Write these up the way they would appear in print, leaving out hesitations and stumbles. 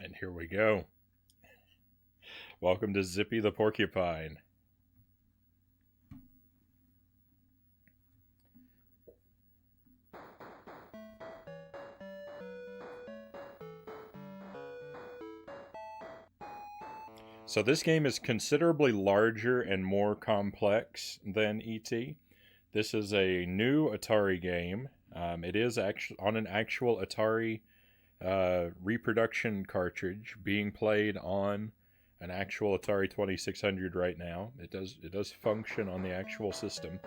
And here we go. Welcome to Zippy the Porcupine. So this game is considerably larger and more complex than ET. This is a new Atari game. It is actually on an actual Atari reproduction cartridge being played on an actual Atari 2600 right now. It does function on the actual system.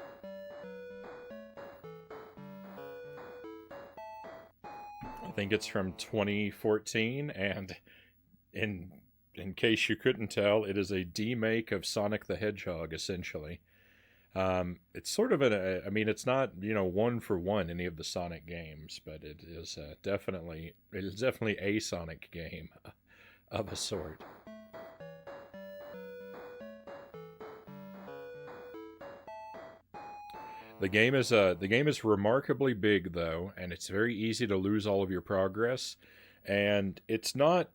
I think it's from 2014, and in in case you couldn't tell, it is a demake of Sonic the Hedgehog, essentially. It's sort of I mean, it's not one for one any of the Sonic games, but it is definitely a Sonic game of a sort. The game is remarkably big though, and it's very easy to lose all of your progress. And it's not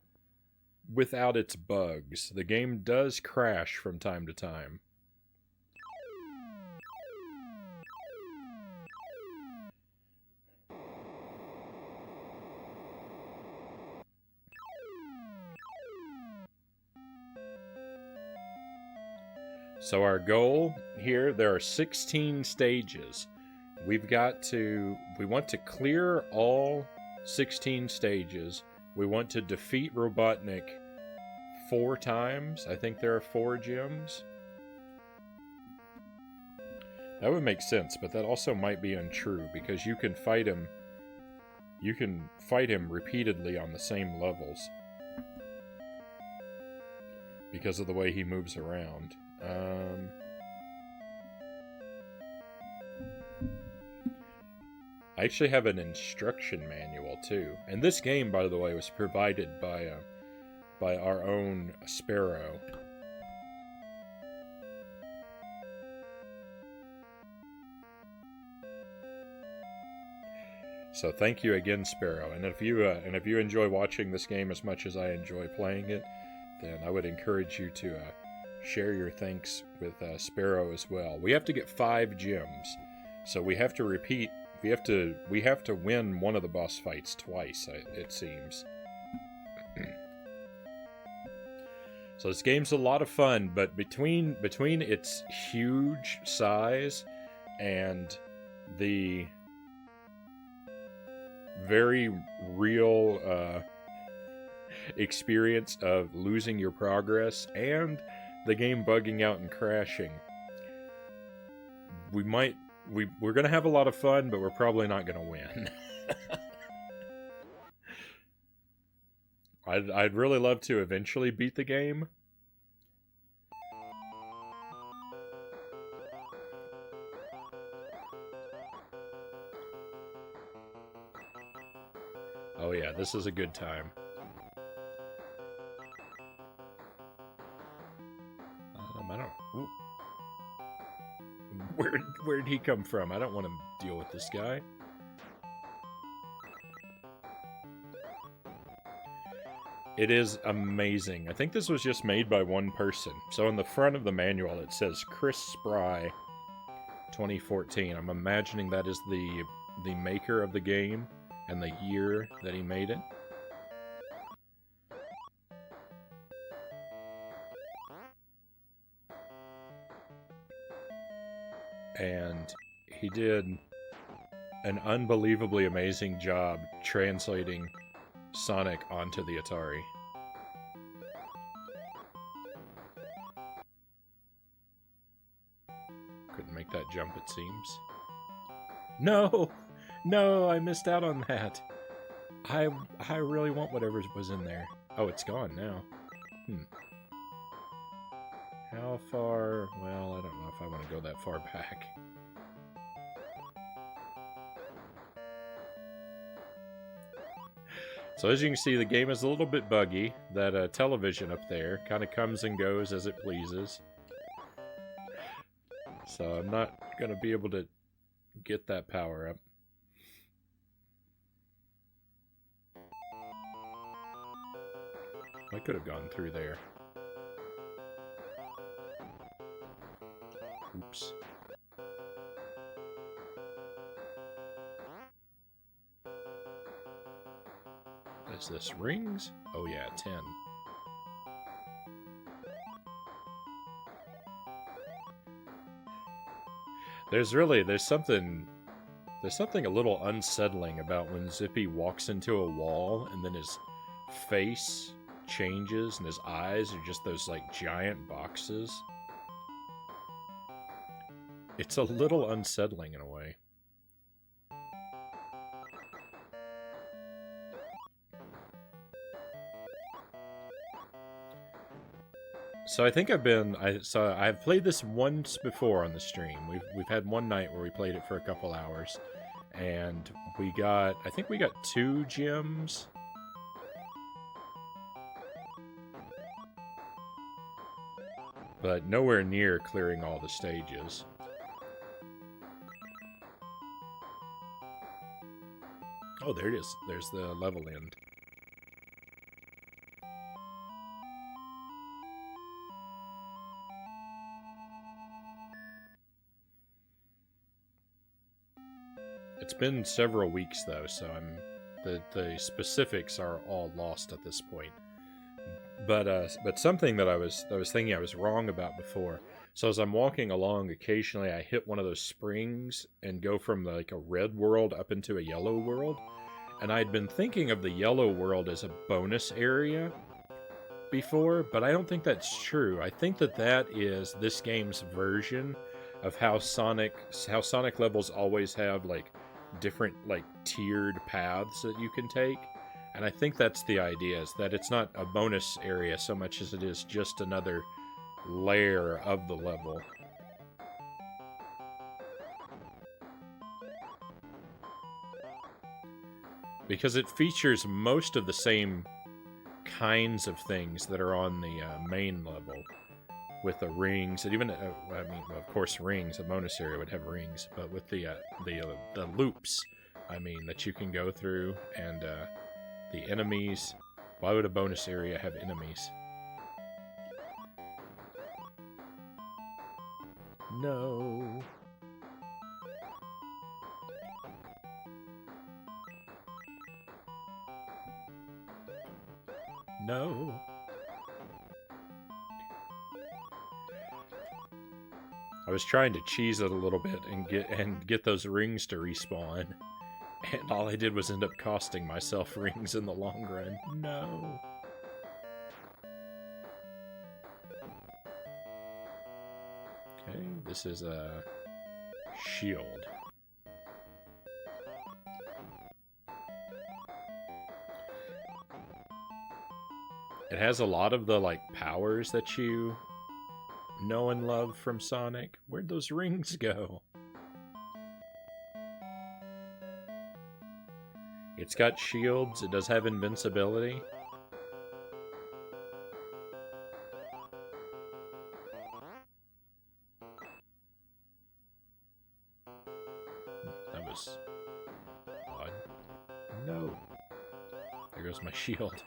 without its bugs. The game does crash from time to time. So our goal here, there are 16 stages. We want to clear all 16 stages. We want to defeat Robotnik 4 times. I think there are 4 gems. That would make sense, but that also might be untrue because you can fight him. You can fight him repeatedly on the same levels because of the way he moves around. I actually have an instruction manual too, and this game, by the way, was provided by our own Sparrow. So thank you again, Sparrow. And if you enjoy watching this game as much as I enjoy playing it, then I would encourage you to share your thanks with Sparrow as well. We have to get 5 gems, so we have to repeat. We have to win one of the boss fights twice. It seems. So this game's a lot of fun, but between its huge size and the very real experience of losing your progress and the game bugging out and crashing, we're gonna have a lot of fun, but we're probably not gonna win. I'd really love to eventually beat the game. Oh yeah, this is a good time. I don't. Ooh. Where'd he come from? I don't want to deal with this guy. It is amazing. I think this was just made by one person. So on the front of the manual it says Chris Spry 2014. I'm imagining that is the maker of the game and the year that he made it. And he did an unbelievably amazing job translating Sonic onto the Atari. Couldn't make that jump, it seems. No! No, I missed out on that. I really want whatever was in there. Oh, it's gone now. How far? Well, I don't know if I want to go that far back. So as you can see, the game is a little bit buggy. That television up there kind of comes and goes as it pleases. So I'm not going to be able to get that power up. I could have gone through there. Oops. Is this rings? Oh yeah, 10. There's something a little unsettling about when Zippy walks into a wall and then his face changes and his eyes are just those like giant boxes. It's a little unsettling in a way. So I think I've played this once before on the stream. We've had one night where we played it for a couple hours, and I think we got 2 gems. But nowhere near clearing all the stages. Oh, there it is. There's the level end. It's been several weeks though, so the specifics are all lost at this point. But something that I was thinking I was wrong about before. So as I'm walking along, occasionally I hit one of those springs and go from like a red world up into a yellow world. And I'd been thinking of the yellow world as a bonus area before, but I don't think that's true. I think that is this game's version of how Sonic levels always have like different like tiered paths that you can take. And I think that's the idea, is that it's not a bonus area so much as it is just another layer of the level. Because it features most of the same kinds of things that are on the main level. With the rings, and even, I mean, of course rings, a bonus area would have rings, but with the loops, I mean, that you can go through, and the enemies. Why would a bonus area have enemies? No. No. I was trying to cheese it a little bit and get those rings to respawn. And all I did was end up costing myself rings in the long run. No. Okay, this is a shield. It has a lot of the, like, powers that you know and love from Sonic. Where'd those rings go? It's got shields. It does have invincibility. That was odd. No. There goes my shield.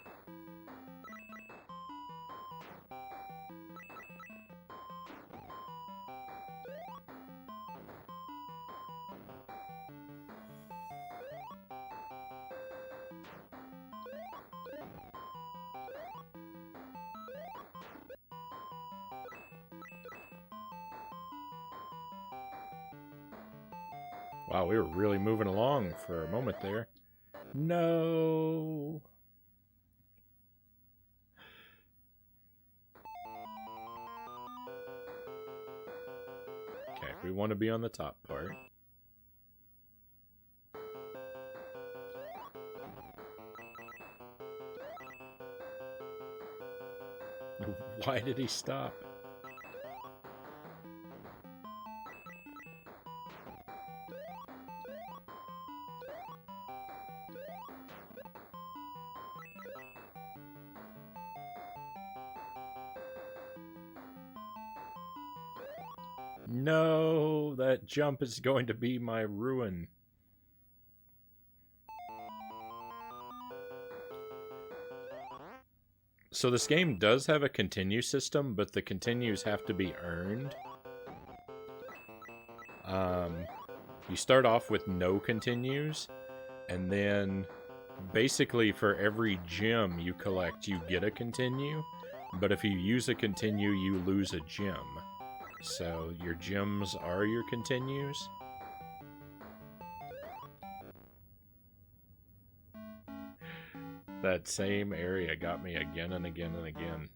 Wow, we were really moving along for a moment there. No. Okay, we want to be on the top part. Why did he stop? No, that jump is going to be my ruin. So this game does have a continue system, but the continues have to be earned. You start off with no continues, and then basically for every gem you collect, you get a continue. But if you use a continue, you lose a gem. So your gems are your continues. That same area got me again and again and again.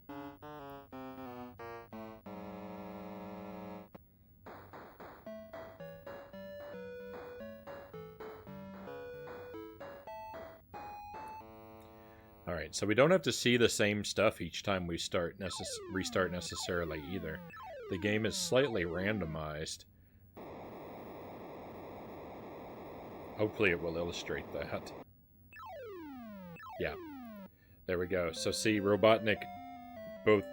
Alright, so we don't have to see the same stuff each time we restart necessarily either. The game is slightly randomized. Hopefully it will illustrate that. Yeah. There we go. So see, Robotnik, both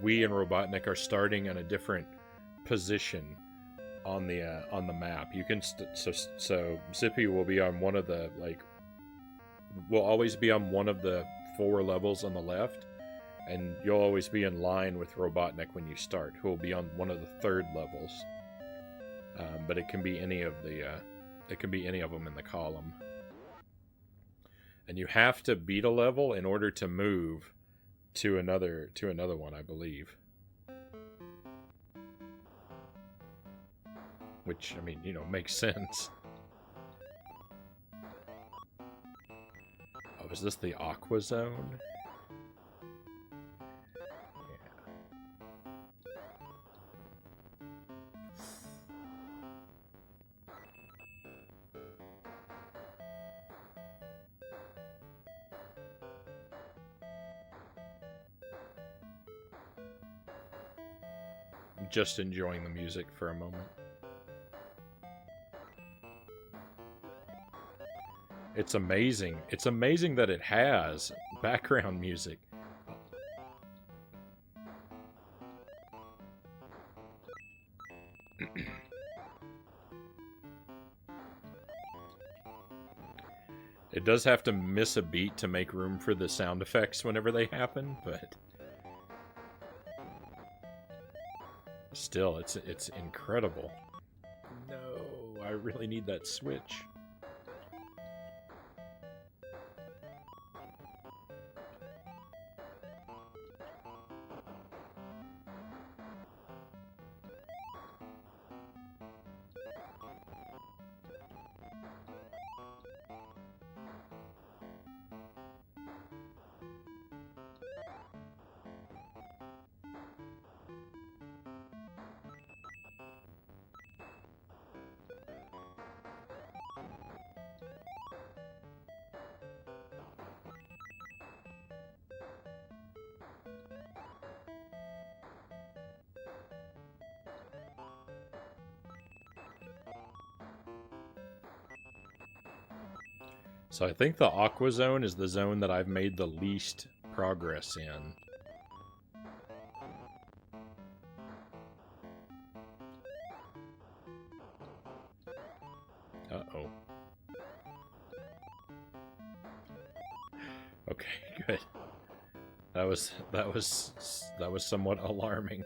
we and Robotnik are starting in a different position on the map. You can so Zippy will be on one of the will always be on one of the 4 levels on the left, and you'll always be in line with Robotnik when you start, who will be on one of the 3rd levels. But it can be any of them in the column. And you have to beat a level in order to move to another one, I believe. Which, I mean, makes sense. Oh, is this the Aqua Zone? Just enjoying the music for a moment. It's amazing. It's amazing that it has background music. It does have to miss a beat to make room for the sound effects whenever they happen, but still, it's incredible. No, I really need that switch. So I think the Aqua Zone is the zone that I've made the least progress in. Uh-oh. Okay, good. That was somewhat alarming.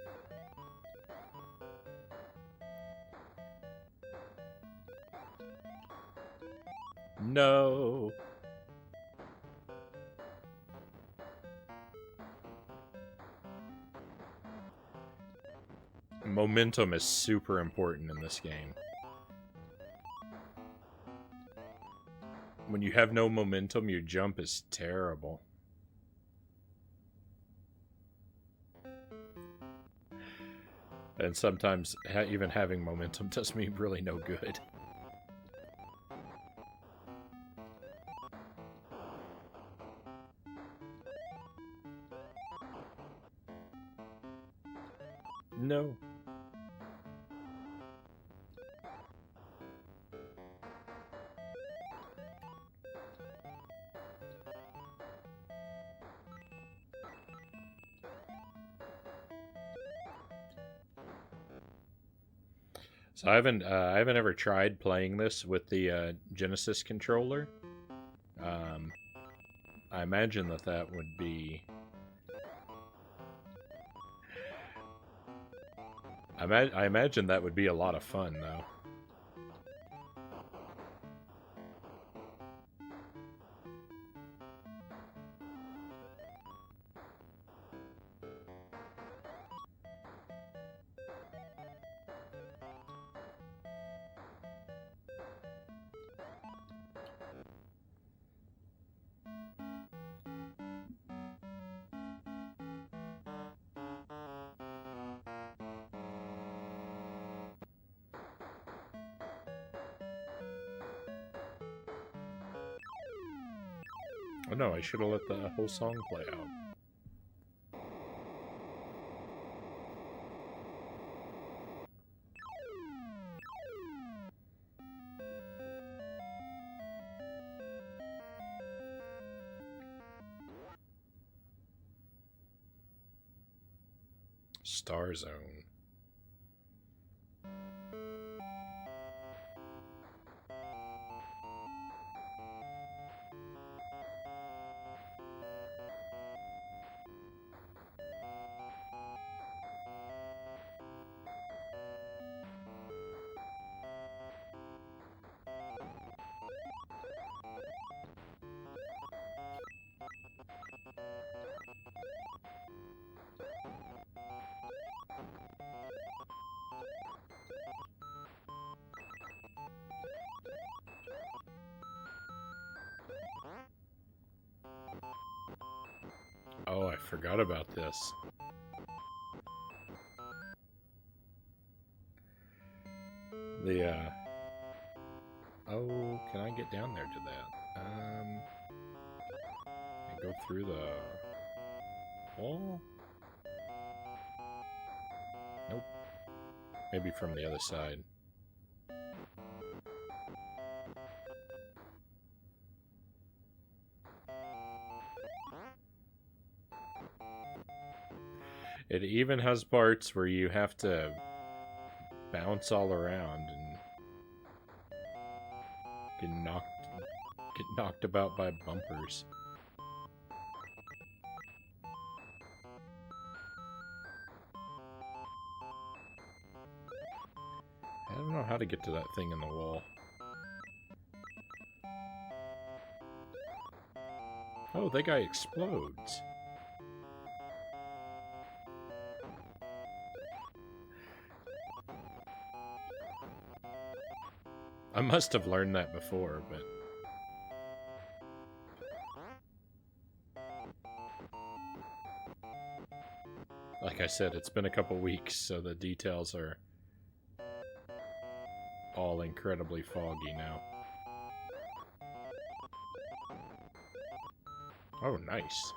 No. Momentum is super important in this game. When you have no momentum, your jump is terrible. And sometimes even having momentum does me really no good. No. So I haven't ever tried playing this with the Genesis controller. I imagine that would be I imagine that would be a lot of fun, though. Oh no, I should have let the whole song play out. Star Zone. Oh, I forgot about this. Oh, can I get down there to that? I go through the wall? Nope. Maybe from the other side. It even has parts where you have to bounce all around and get knocked about by bumpers. I don't know how to get to that thing in the wall. Oh, that guy explodes. I must have learned that before, but... Like I said, it's been a couple weeks, so the details are all incredibly foggy now. Oh, nice.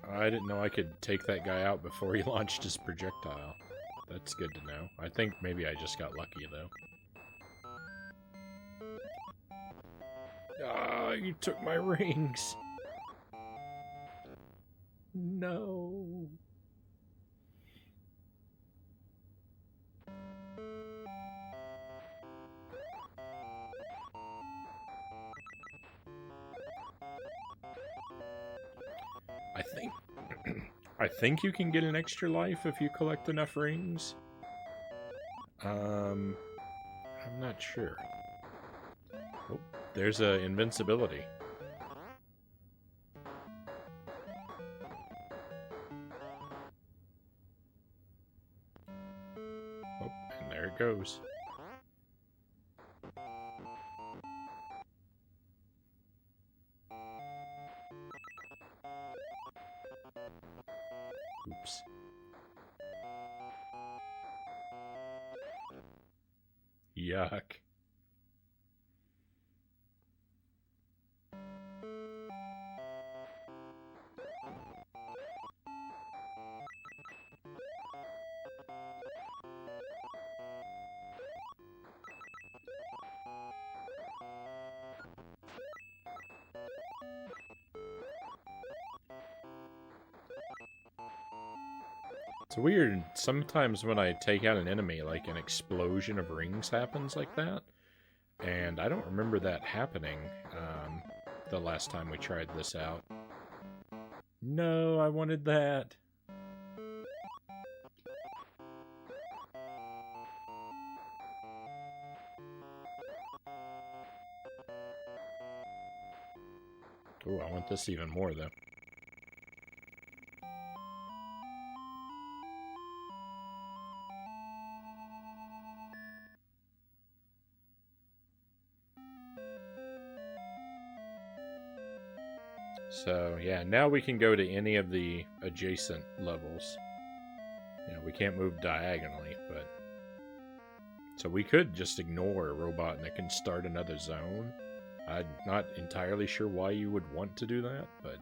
I didn't know I could take that guy out before he launched his projectile. That's good to know. I think maybe I just got lucky, though. Ah, you took my rings! No. I think you can get an extra life if you collect enough rings. I'm not sure. Oh, there's a invincibility. Oh, and there it goes. Oops. Yuck. It's weird. Sometimes when I take out an enemy, like an explosion of rings happens like that. And I don't remember that happening the last time we tried this out. No, I wanted that. Ooh, I want this even more, though. So, yeah, now we can go to any of the adjacent levels. You know, we can't move diagonally, but... So we could just ignore Robotnik and start another zone. I'm not entirely sure why you would want to do that, but...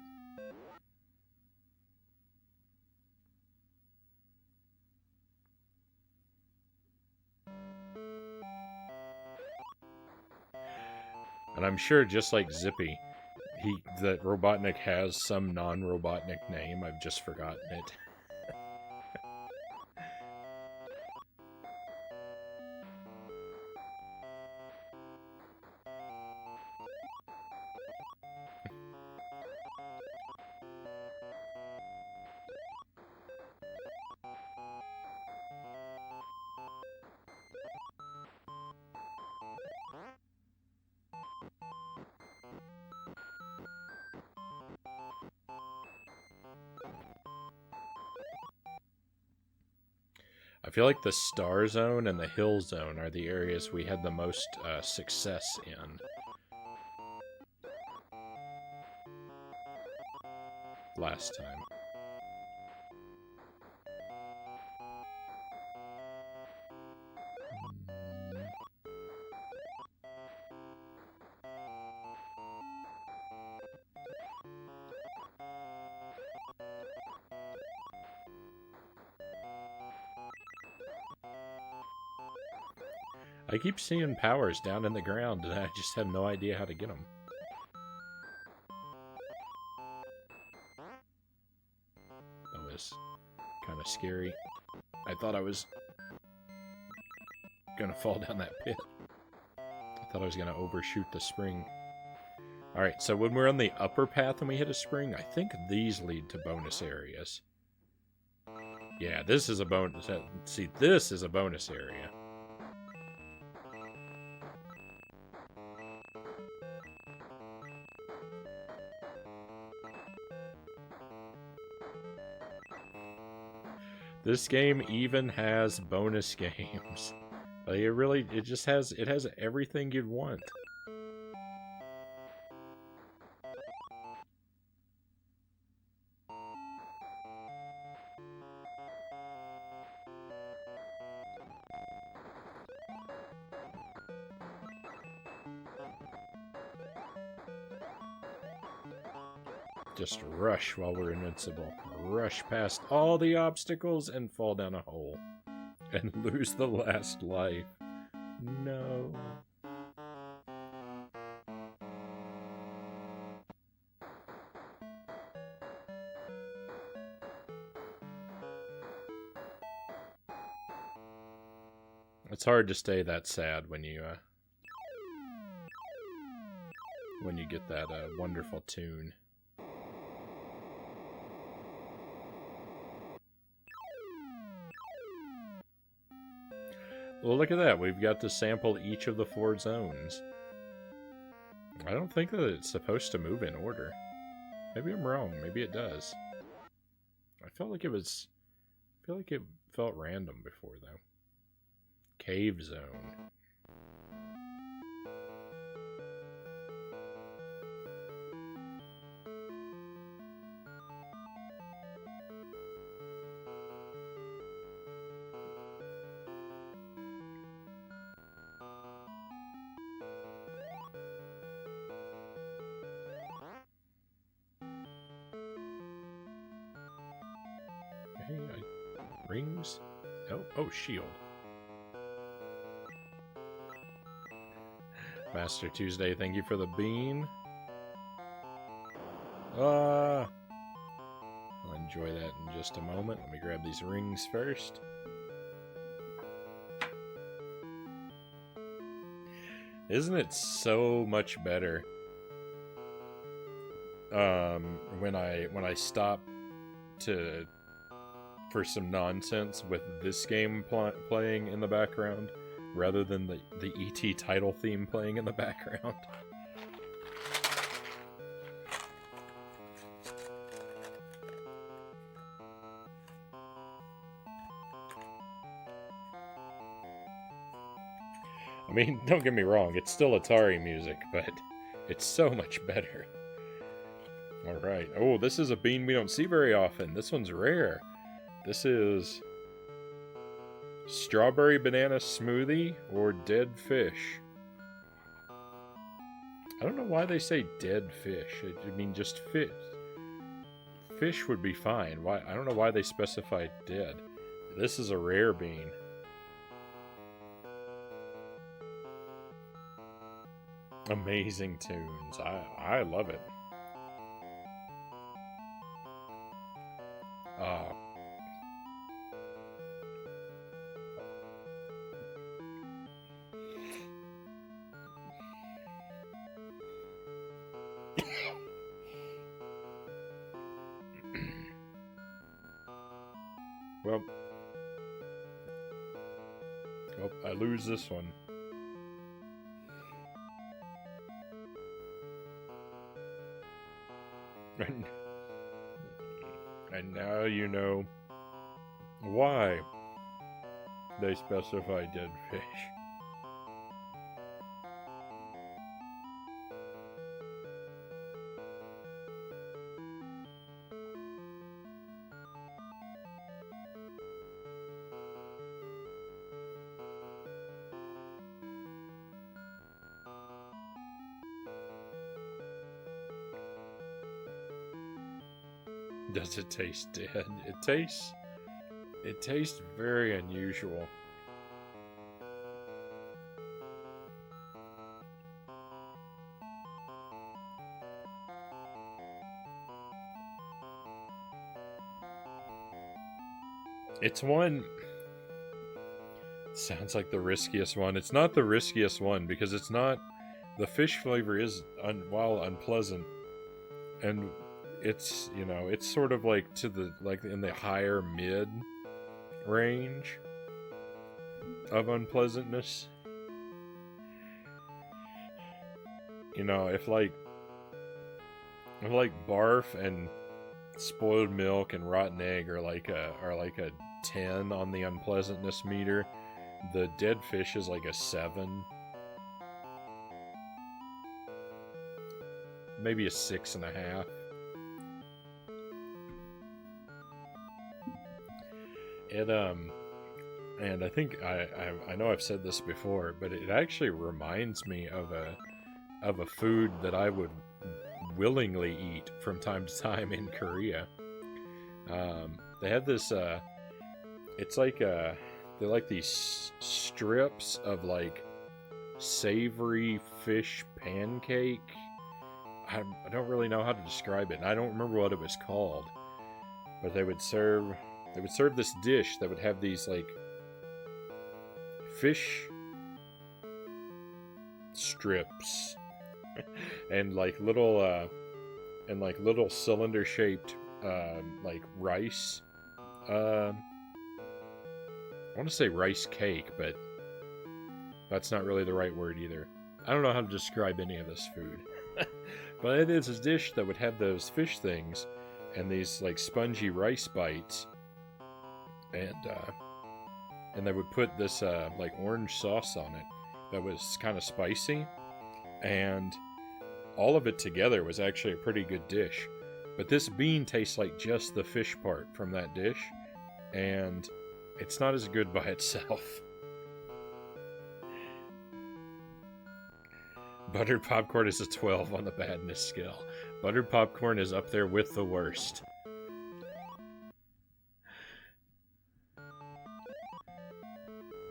And I'm sure, just like Zippy, that Robotnik has some non-Robotnik name. I've just forgotten it. I feel like the Star Zone and the Hill Zone are the areas we had the most success in last time. I keep seeing powers down in the ground, and I just have no idea how to get them. That was kind of scary. I thought I was gonna fall down that pit. I thought I was gonna overshoot the spring. Alright, so when we're on the upper path and we hit a spring, I think these lead to bonus areas. Yeah, this is a bonus. See, this is a bonus area. This game even has bonus games. Like, it just has, it has everything you'd want. Just rush while we're invincible. Rush past all the obstacles and fall down a hole. And lose the last life. No. It's hard to stay that sad when you get that wonderful tune. Well, look at that. We've got to sample each of the 4 zones. I don't think that it's supposed to move in order. Maybe I'm wrong. Maybe it does. I felt like it was... I feel like it felt random before, though. Cave zone. Rings? Oh, shield. Master Tuesday, thank you for the bean. I'll enjoy that in just a moment. Let me grab these rings first. Isn't it so much better when I stop for some nonsense with this game playing in the background rather than the ET title theme playing in the background? I mean, don't get me wrong, it's still Atari music, but it's so much better. Alright. Oh, this is a bean we don't see very often. This one's rare. This is strawberry banana smoothie or dead fish. I don't know why they say dead fish. I mean, just fish. Fish would be fine. Why? I don't know why they specified dead. This is a rare bean. Amazing tunes. I love it. Well, I lose this one. And now you know why they specify dead fish. Does it taste dead? It tastes very unusual. It's one... Sounds like the riskiest one. It's not the riskiest one because it's not... The fish flavor is, while unpleasant, and it's, you know, it's sort of like to the, like in the higher mid range of unpleasantness. You know, if like barf and spoiled milk and rotten egg are like a 10 on the unpleasantness meter, the dead fish is like a 7. Maybe a 6.5. It and I think I know I've said this before, but it actually reminds me of a food that I would willingly eat from time to time in Korea. They have this it's like they're like these strips of like savory fish pancake. I don't really know how to describe it, and I don't remember what it was called. But they would serve this dish that would have these like fish strips and like little cylinder shaped like rice. I want to say rice cake, but that's not really the right word either. I don't know how to describe any of this food. But it is a dish that would have those fish things and these like spongy rice bites, and they would put this like orange sauce on it that was kind of spicy, and all of it together was actually a pretty good dish. But this bean tastes like just the fish part from that dish, and it's not as good by itself. Buttered popcorn is a 12 on the badness scale. Buttered popcorn is up there with the worst.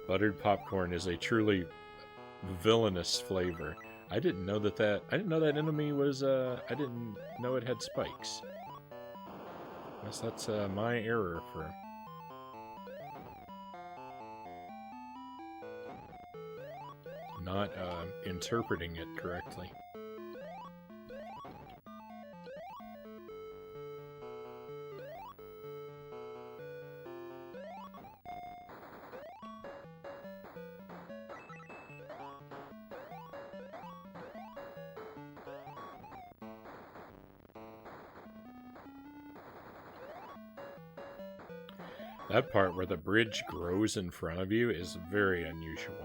Buttered popcorn is a truly villainous flavor. I didn't know that enemy was, I didn't know it had spikes. Guess that's my error for... not interpreting it correctly. That part where the bridge grows in front of you is very unusual.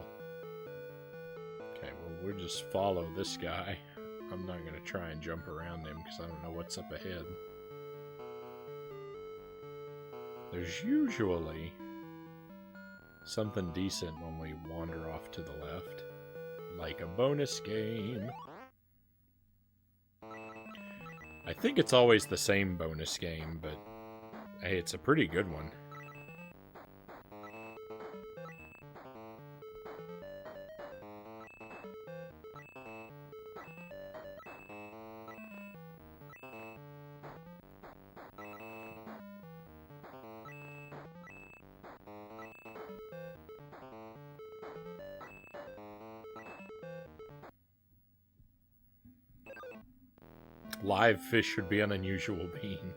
gonna just follow this guy. I'm not gonna try and jump around him because I don't know what's up ahead. There's usually something decent when we wander off to the left. Like a bonus game. I think it's always the same bonus game, but hey, it's a pretty good one. Live fish should be an unusual being.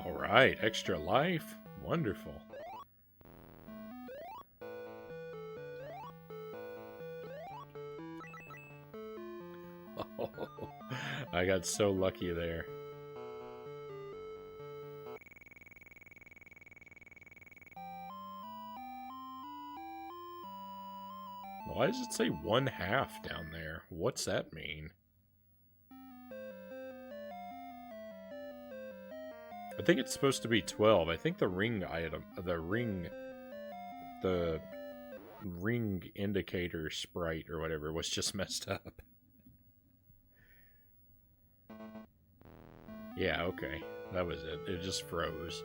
All right, extra life. Wonderful. I got so lucky there. Why does it say 1/2 down there? What's that mean? I think it's supposed to be 12. I think the ring item, the ring indicator sprite or whatever was just messed up. Yeah, okay. That was it. It just froze.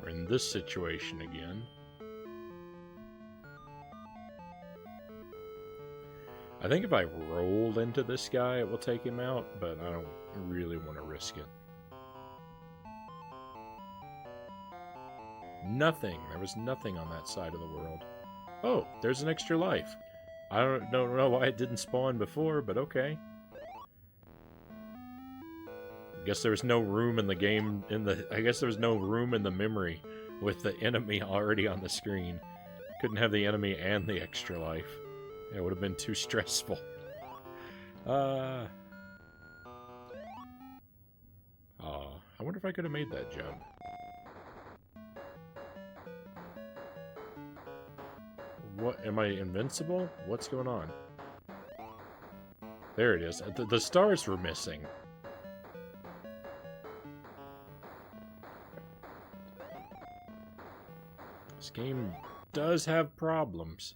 We're in this situation again. I think if I roll into this guy, it will take him out, but I don't really want to risk it. Nothing. There was nothing on that side of the world. Oh, there's an extra life. I don't know why it didn't spawn before, but okay. I guess there was no room in the game, I guess there was no room in the memory with the enemy already on the screen. Couldn't have the enemy and the extra life. It would have been too stressful. Oh, I wonder if I could have made that jump. What, am I invincible? What's going on? There it is. The stars were missing. This game does have problems.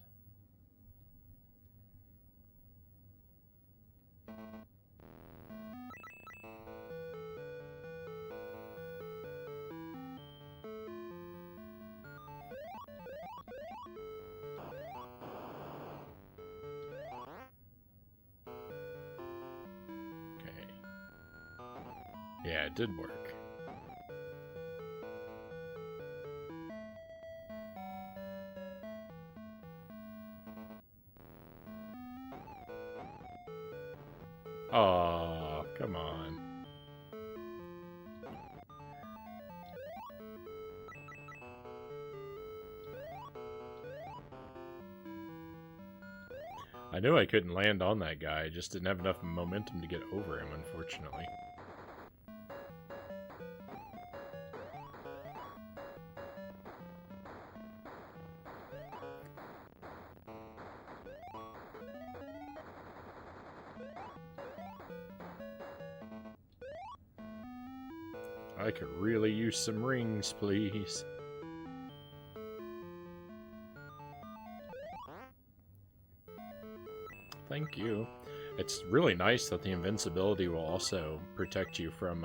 Yeah, it did work. Aw, come on. I knew I couldn't land on that guy, I just didn't have enough momentum to get over him, unfortunately. I could really use some rings, please. Thank you. It's really nice that the invincibility will also protect you from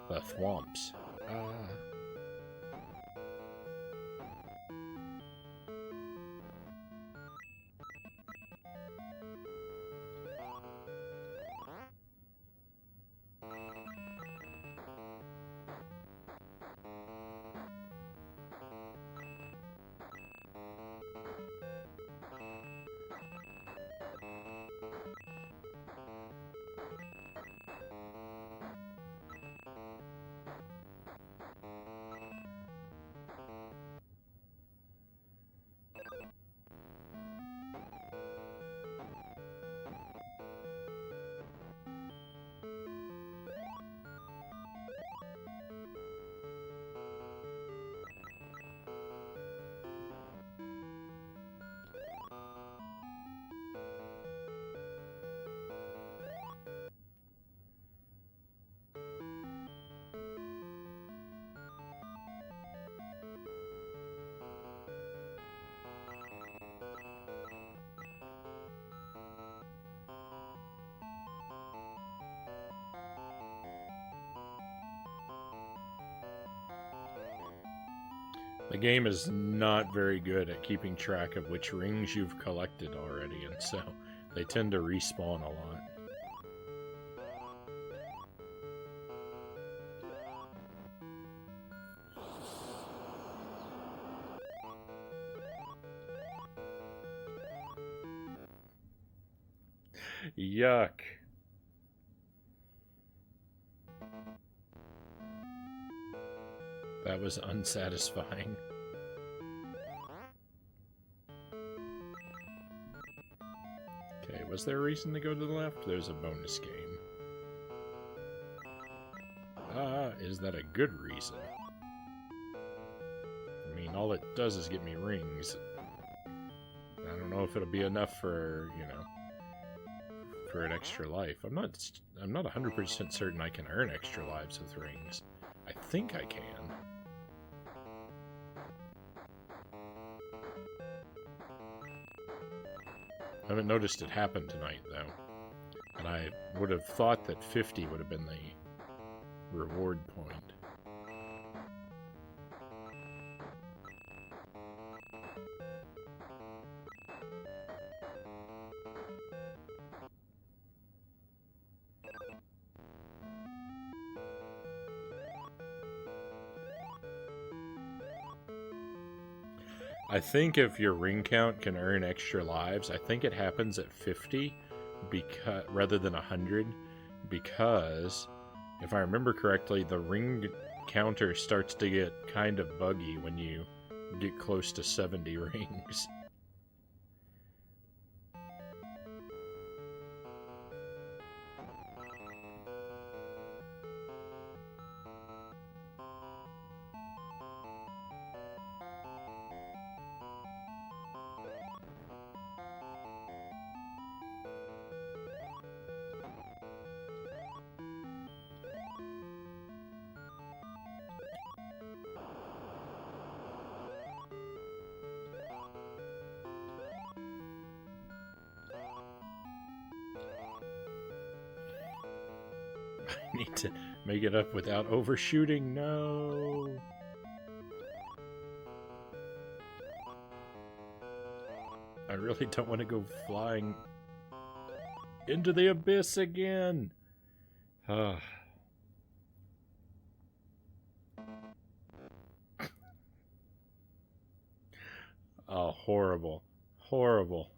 the thwomps. The game is not very good at keeping track of which rings you've collected already, and so they tend to respawn a lot. Yuck. That was unsatisfying. Okay, was there a reason to go to the left? There's a bonus game. Is that a good reason? I mean, all it does is get me rings. I don't know if it'll be enough for, you know, for an extra life. I'm not 100% certain I can earn extra lives with rings. I think I can. I haven't noticed it happen tonight, though. And I would have thought that 50 would have been the reward point. I think if your ring count can earn extra lives, I think it happens at 50 because, rather than 100, because, if I remember correctly, the ring counter starts to get kind of buggy when you get close to 70 rings. I need to make it up without overshooting. No. I really don't want to go flying into the abyss again. Oh, horrible. Horrible.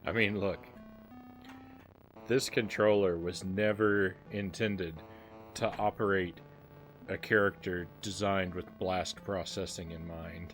I mean, look. This controller was never intended to operate a character designed with blast processing in mind.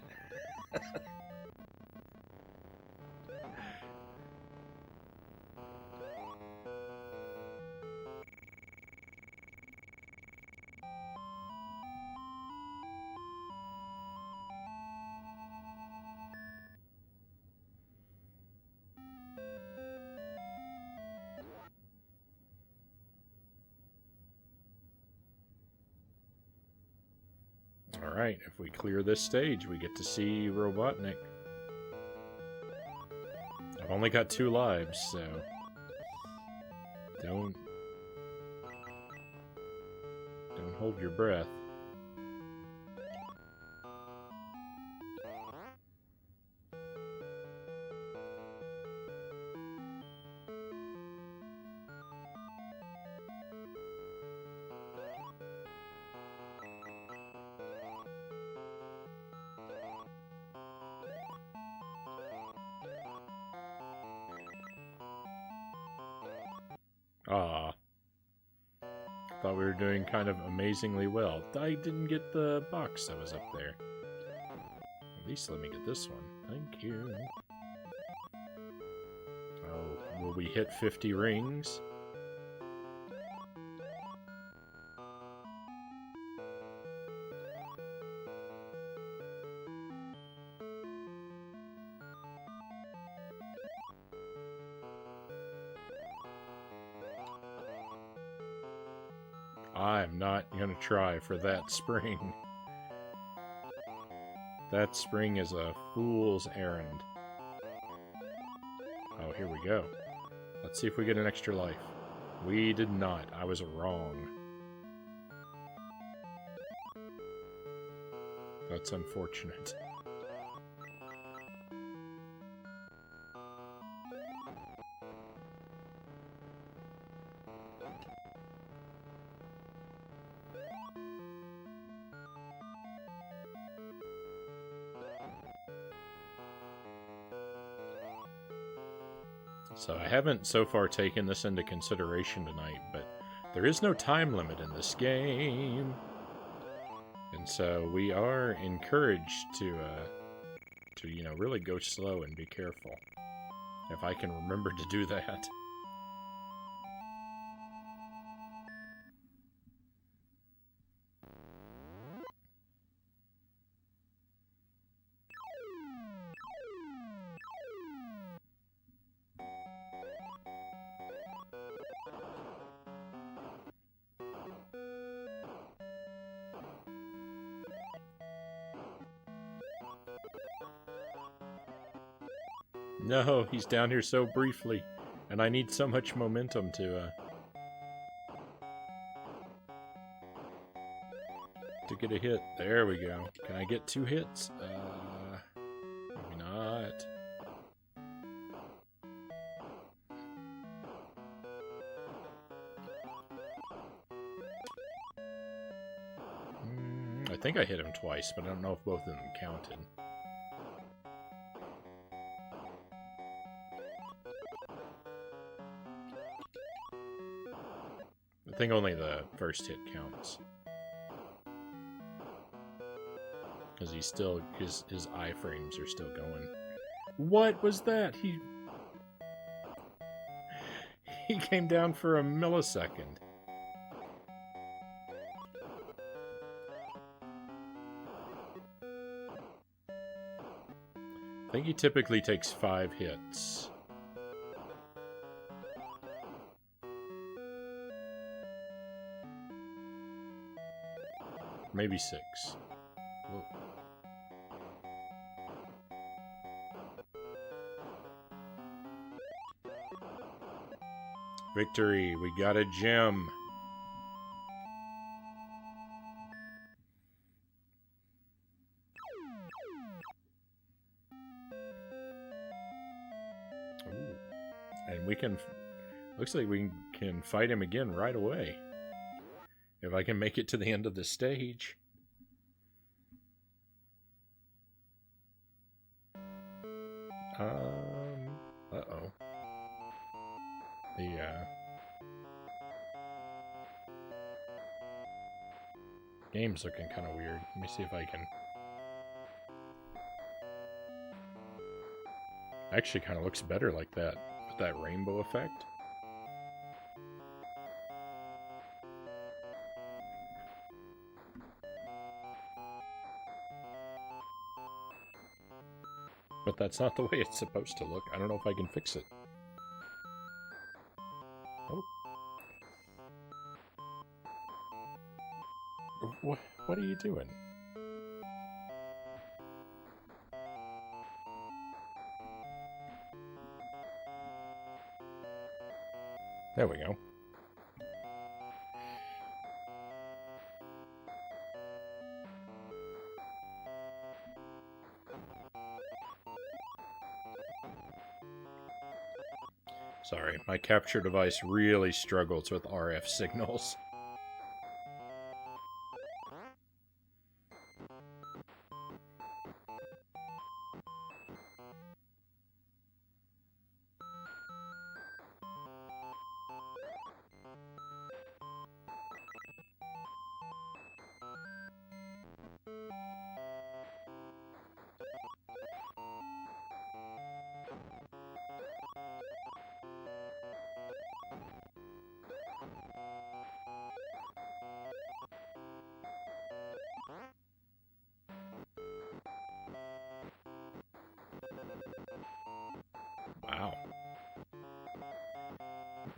Alright, if we clear this stage, we get to see Robotnik. I've only got 2 lives, so... Don't hold your breath. Ah, thought we were doing kind of amazingly well. I didn't get the box that was up there. At least let me get this one. Thank you. Oh, will we hit 50 rings? I'm not gonna try for that spring. That spring is a fool's errand. Oh, here we go. Let's see if we get an extra life. We did not. I was wrong. That's unfortunate. So I haven't so far taken this into consideration tonight, but there is no time limit in this game. And so we are encouraged to really go slow and be careful. If I can remember to do that. No, he's down here so briefly, and I need so much momentum to get a hit. There we go. Can I get 2 hits? Maybe not. I think I hit him twice, but I don't know if both of them counted. I think only the first hit counts. Because he's still, his iframes are still going. What was that? He came down for a millisecond. I think he typically takes 5 hits. Maybe 6. Whoa. Victory, we got a gem. Ooh. And we can, looks like we can fight him again right away. If I can make it to the end of the stage. Uh-oh. The, game's looking kind of weird. Let me see if I can... Actually kind of looks better like that, with that rainbow effect. But that's not the way it's supposed to look. I don't know if I can fix it. Oh. What are you doing? There we go. Sorry, my capture device really struggles with RF signals.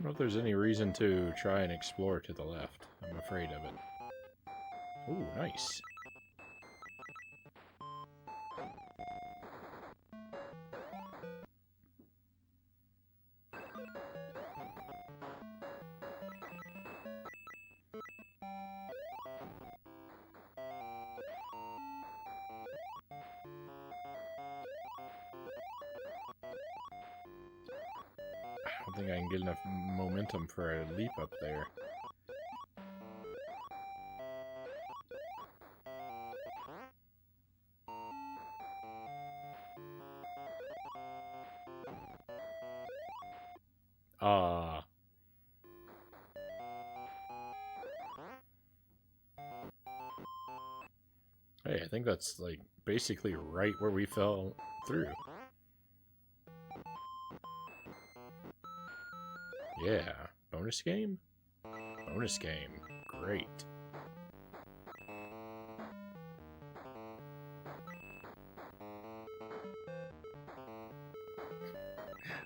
don't know if there's any reason to try and explore to the left. I'm afraid of it. Ooh, nice. I don't think I can get enough momentum for a leap up there. Ah. Hey, I think that's, like, basically right where we fell through. Yeah. Bonus game? Bonus game. Great.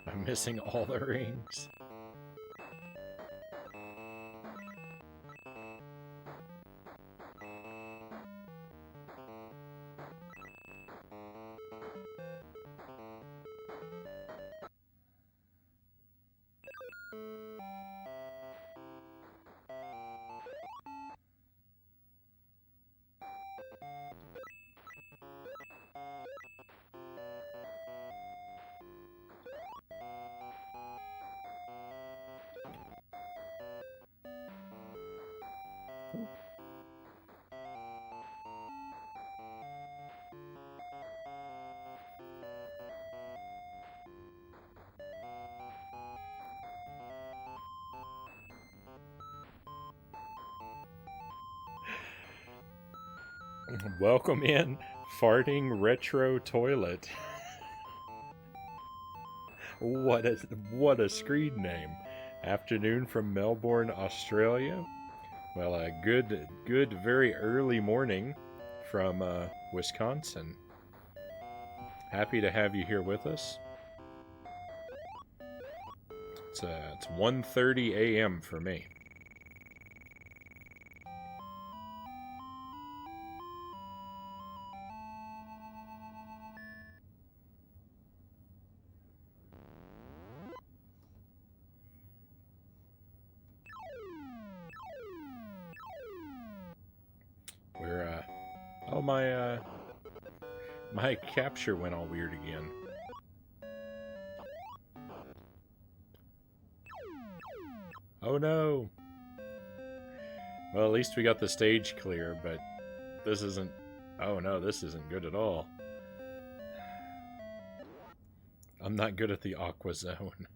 I'm missing all the rings. Welcome in, farting retro toilet. What a screen name. Afternoon from Melbourne, Australia. Well, a good, very early morning from Wisconsin. Happy to have you here with us. It's 1:30 a.m. for me. We're oh, my capture went all weird again. Oh no. Well, at least we got the stage clear, but this isn't... Oh no, this isn't good at all. I'm not good at the Aqua Zone.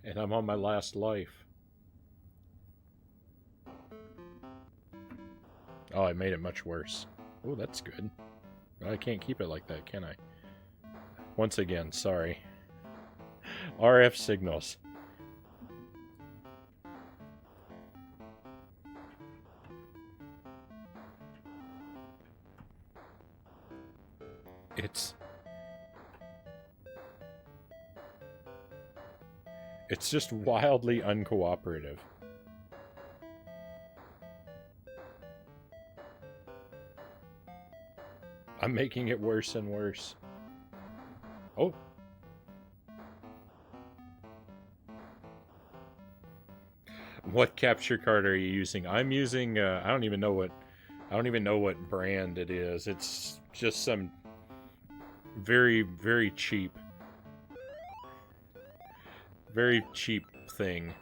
And I'm on my last life. Oh, I made it much worse. Oh, that's good. I can't keep it like that, can I? Once again, sorry. RF signals. It's just wildly uncooperative. I'm making it worse and worse. Oh. What capture card are you using? I'm using I don't even know what brand it is. It's just some very, very cheap thing.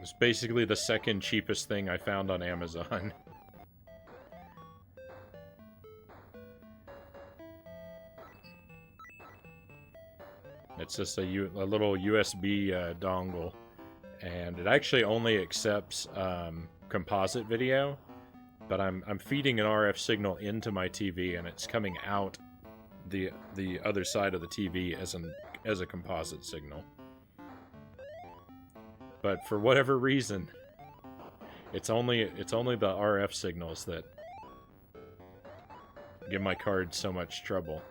It's basically the second cheapest thing I found on Amazon. It's just a little USB dongle, and it actually only accepts composite video, but I'm feeding an RF signal into my TV, and it's coming out the other side of the TV as a composite signal. But for whatever reason, it's only the RF signals that give my card so much trouble.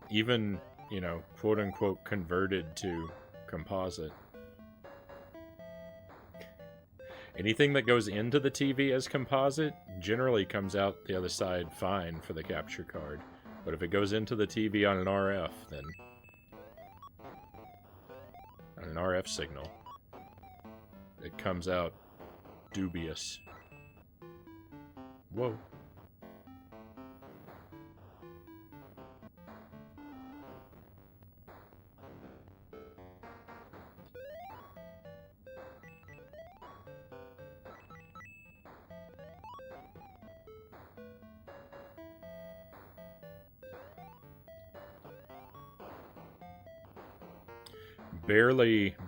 Even, you know, quote-unquote converted to composite. Anything that goes into the TV as composite generally comes out the other side fine for the capture card. But if it goes into the TV on an RF, then... on an RF signal, it comes out dubious. Whoa.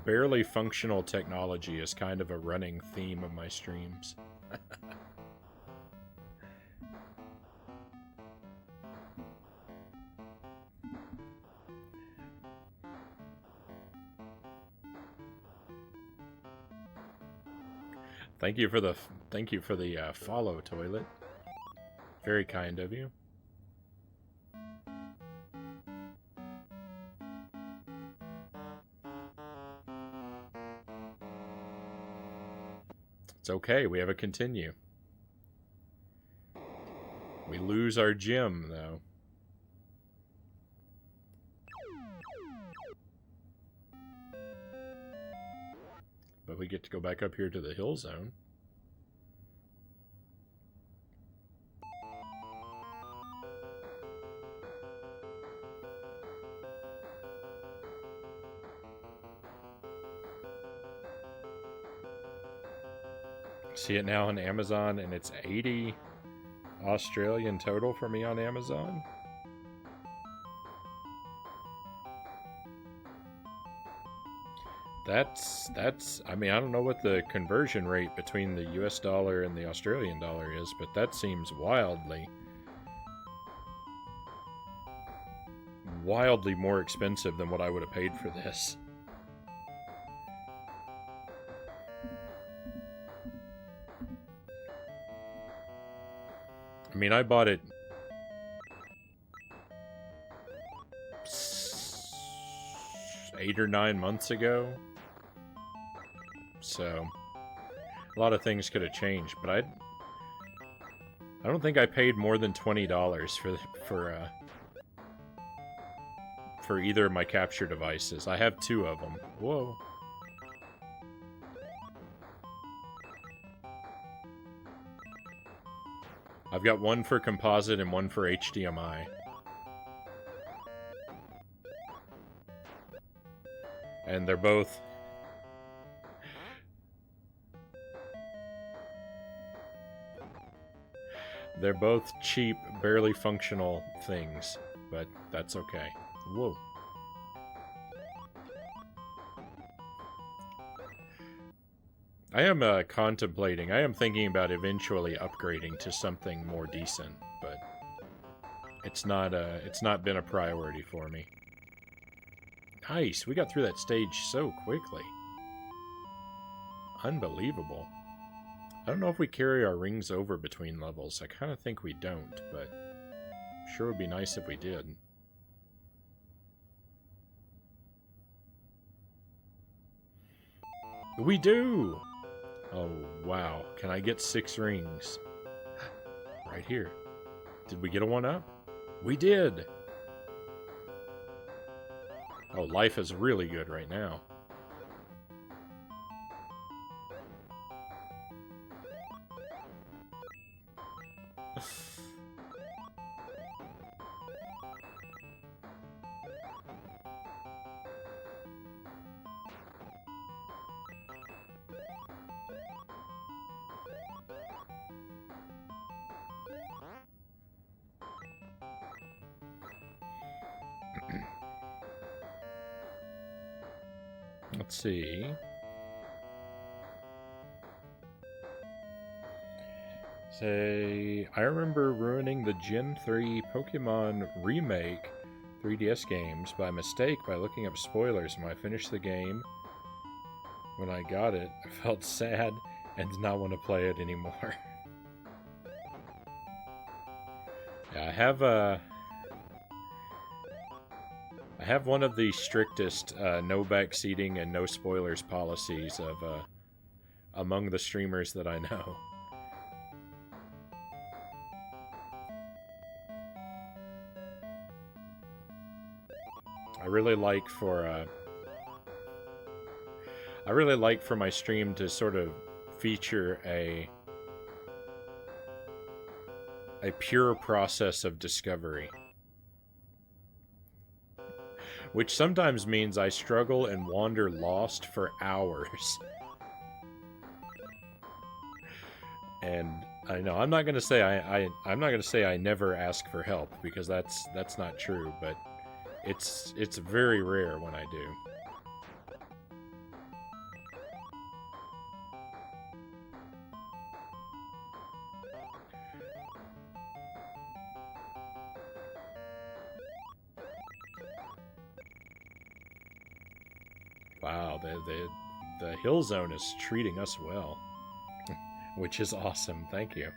Barely functional technology is kind of a running theme of my streams. Thank you for the follow, Toilet. Very kind of you. It's okay, we have a continue. We lose our gym, though. But we get to go back up here to the hill zone. See it now on Amazon, and it's 80 Australian total for me on Amazon. That's I mean, I don't know what the conversion rate between the US dollar and the Australian dollar is, but that seems wildly more expensive than what I would have paid for this. I mean, I bought it 8 or 9 months ago, so a lot of things could have changed. But I don't think I paid more than $20 for either of my capture devices. I have 2 of them. Whoa. I've got one for composite and one for HDMI. And they're both... they're both cheap, barely functional things, but that's okay. Whoa. I am contemplating, I am thinking about eventually upgrading to something more decent, but it's not been a priority for me. Nice, we got through that stage so quickly. Unbelievable. I don't know if we carry our rings over between levels. I kind of think we don't, but sure would be nice if we did. We do! Oh, wow. Can I get 6 rings? Right here. Did we get a 1-up? We did! Oh, life is really good right now. Let's see. Say, I remember ruining the Gen 3 Pokemon Remake 3DS games by mistake by looking up spoilers when I finished the game. When I got it, I felt sad and did not want to play it anymore. Yeah, I have one of the strictest no backseating and no spoilers policies among the streamers that I know. I really like for my stream to sort of feature a pure process of discovery. Which sometimes means I struggle and wander lost for hours. And I know I'm not gonna say I'm not gonna say I never ask for help, because that's not true, but it's very rare when I do. Wow, the hill zone is treating us well, which is awesome. Thank you.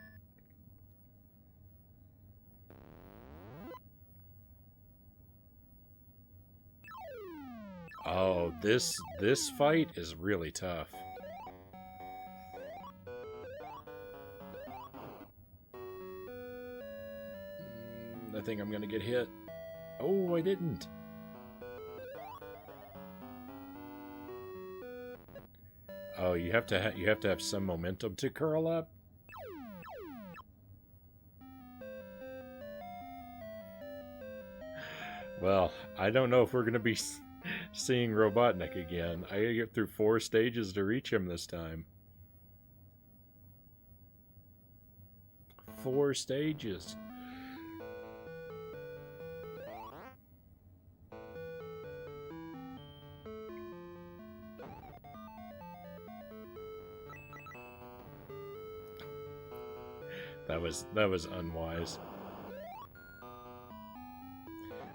Oh, this fight is really tough. I think I'm gonna get hit. Oh, I didn't. Oh, you have to have some momentum to curl up. Well, I don't know if we're gonna be seeing Robotnik again. I gotta get through 4 stages to reach him this time. 4 stages. That was unwise.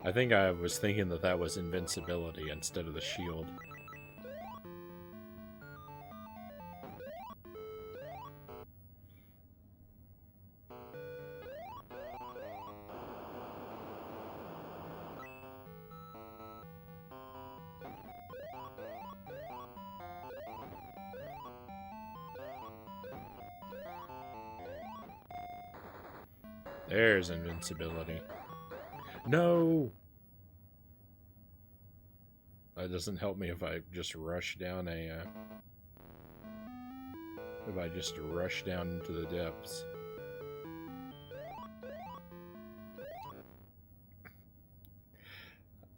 I think I was thinking that was invincibility instead of the shield. There's invincibility. No! That doesn't help me if I just rush down if I just rush down into the depths.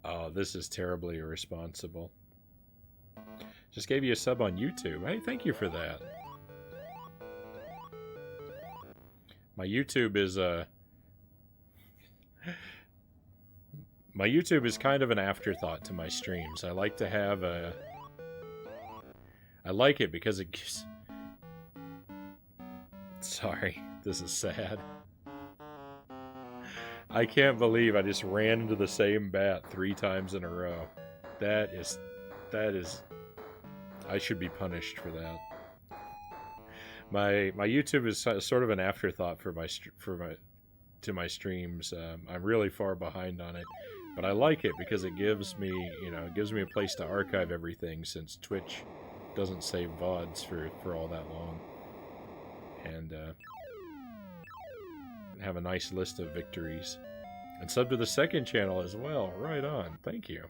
Oh, this is terribly irresponsible. Just gave you a sub on YouTube. Hey, thank you for that. My YouTube is my YouTube is kind of an afterthought to my streams. I like to have I like it because it gives... Sorry, this is sad. I can't believe I just ran into the same bat 3 times in a row. That is... I should be punished for that. My YouTube is sort of an afterthought for my streams. I'm really far behind on it, but I like it because it gives me, it gives me a place to archive everything, since Twitch doesn't save VODs for all that long, and have a nice list of victories. And sub to the second channel as well. Right on. Thank you.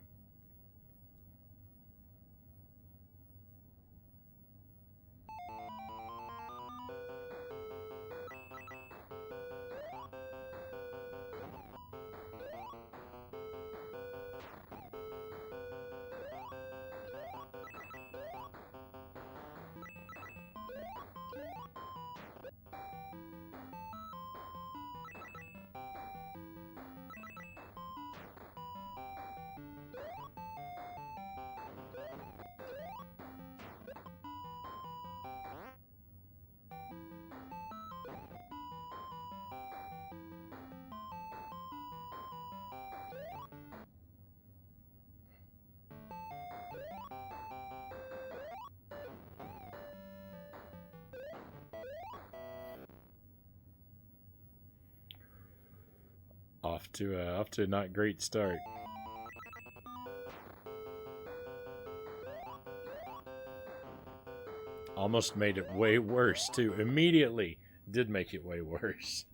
Off to a not great start. Almost made it way worse, too. Immediately did make it way worse.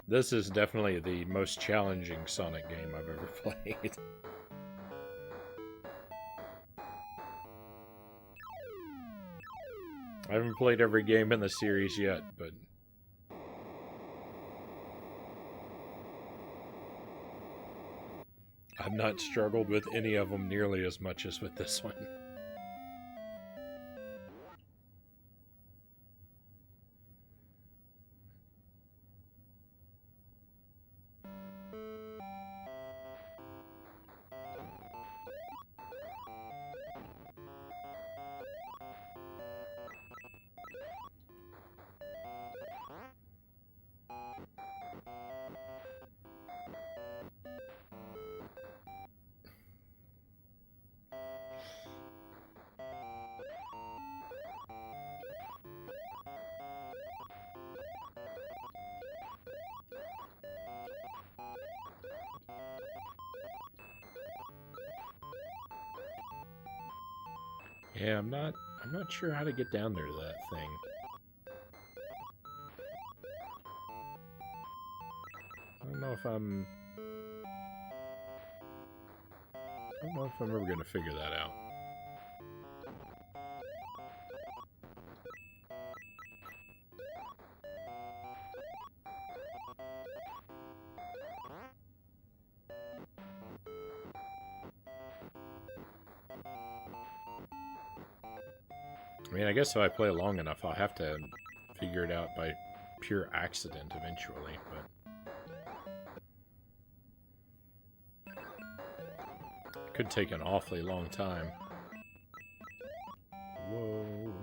This is definitely the most challenging Sonic game I've ever played. I haven't played every game in the series yet, but I've not struggled with any of them nearly as much as with this one. Yeah, I'm not sure how to get down there to that thing. I don't know if I'm ever gonna figure that out. I mean, I guess if I play long enough, I'll have to figure it out by pure accident eventually, but it could take an awfully long time. Whoa.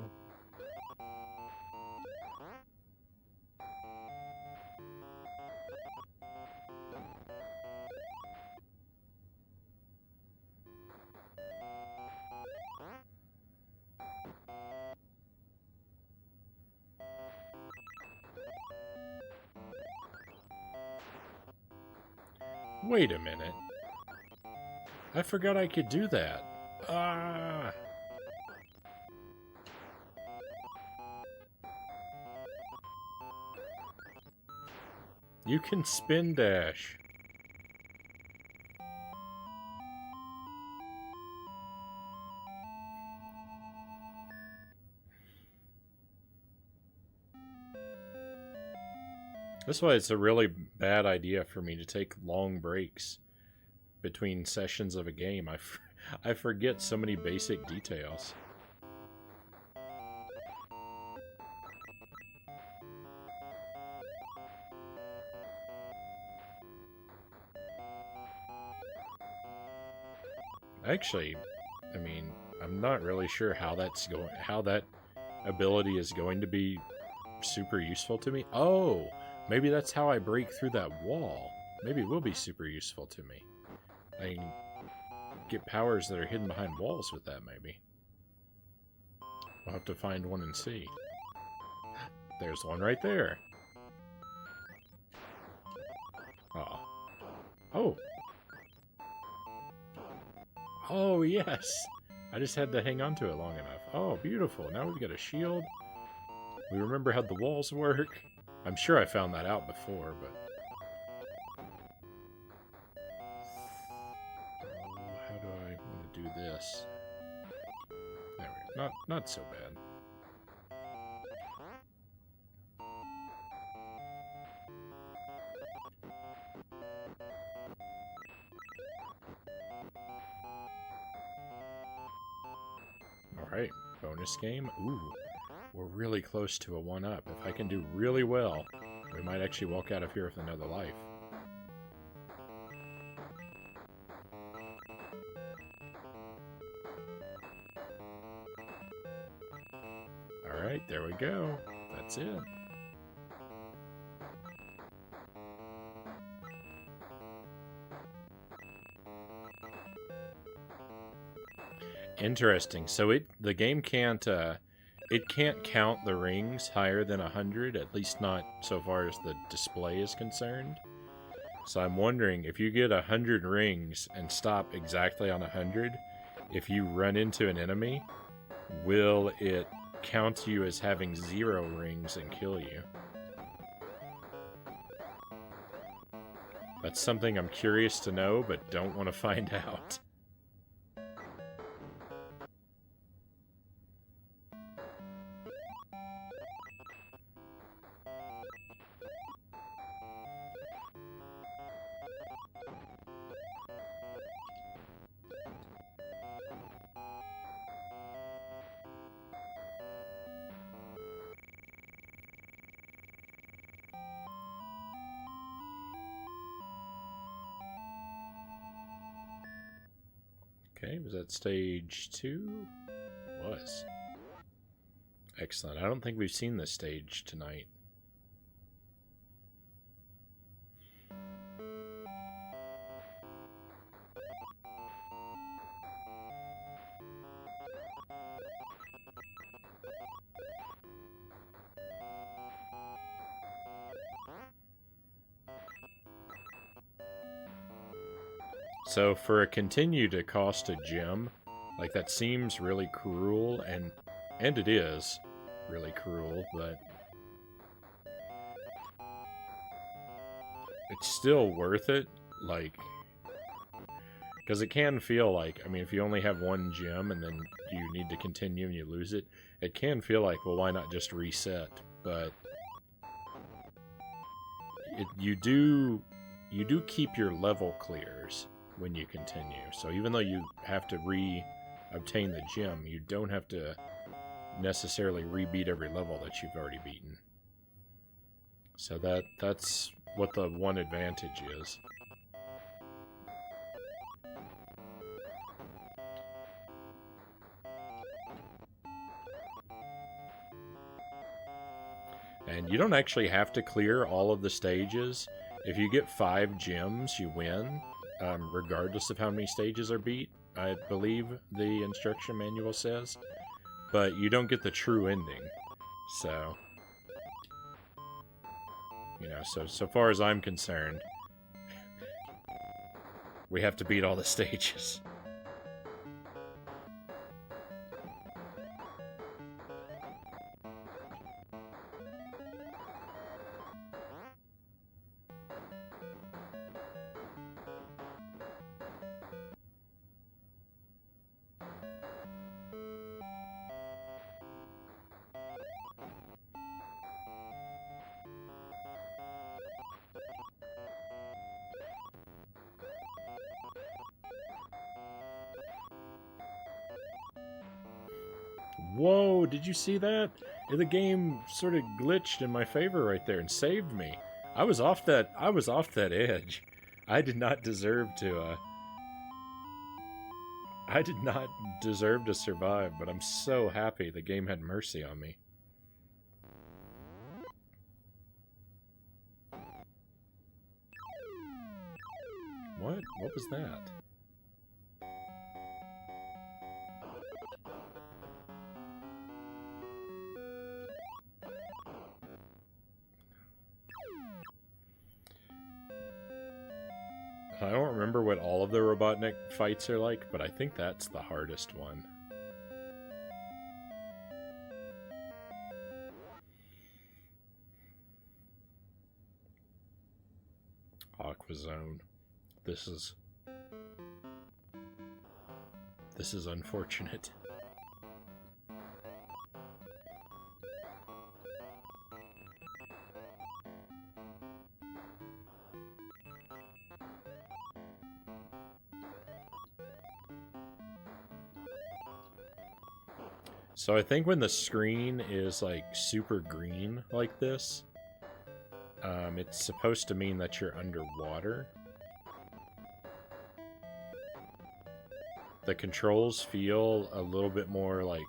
Wait a minute. I forgot I could do that. Ah! You can spin dash. That's why it's a really bad idea for me to take long breaks between sessions of a game. I forget so many basic details. Actually, I mean, I'm not really sure how that ability is going to be super useful to me. Oh, maybe that's how I break through that wall. Maybe it will be super useful to me. I can get powers that are hidden behind walls with that, maybe. I'll have to find one and see. There's one right there. Oh. Oh. Oh, yes. I just had to hang on to it long enough. Oh, beautiful. Now we've got a shield. We remember how the walls work. I'm sure I found that out before, but... Oh, how do I want to do this? There we go. Not so bad. Alright, bonus game. Ooh, we're really close to a 1-up. If I can do really well, we might actually walk out of here with another life. Alright, there we go. That's it. Interesting. So the game can't it can't count the rings higher than 100, at least not so far as the display is concerned. So I'm wondering, if you get 100 rings and stop exactly on 100, if you run into an enemy, will it count you as having 0 rings and kill you? That's something I'm curious to know, but don't want to find out. Okay, was that stage 2? Was. Excellent. I don't think we've seen this stage tonight. So for a continue to cost a gem, like, that seems really cruel, and it is really cruel, but it's still worth it, like, because it can feel like, I mean, if you only have 1 gem and then you need to continue and you lose it, it can feel like, well, why not just reset? But you do keep your level clears when you continue. So even though you have to obtain the gem, you don't have to necessarily rebeat every level that you've already beaten. So that's what the one advantage is. And you don't actually have to clear all of the stages. If you get 5 gems, you win, regardless of how many stages are beat, I believe the instruction manual says. But you don't get the true ending. So, you know, so far as I'm concerned, we have to beat all the stages. Whoa, did you see that? The game sort of glitched in my favor right there and saved me. I was off that edge. I did not deserve to I did not deserve to survive, but I'm so happy the game had mercy on me. What? What was that? I don't remember what all of the Robotnik fights are like, but I think that's the hardest one. Aqua Zone. This is unfortunate. So I think when the screen is like super green like this, it's supposed to mean that you're underwater. The controls feel a little bit more like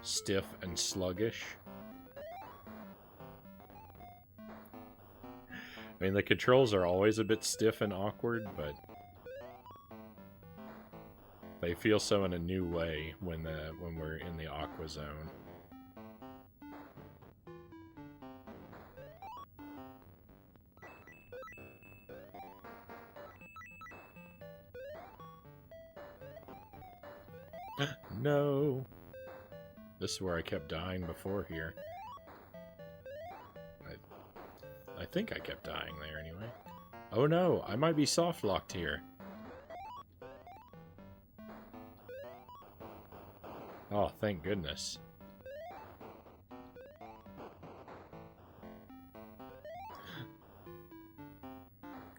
stiff and sluggish. I mean, the controls are always a bit stiff and awkward, but They feel so in a new way when we're in the aqua zone. No! This is where I kept dying before here. I think I kept dying there anyway. Oh no, I might be soft locked here. Oh, thank goodness.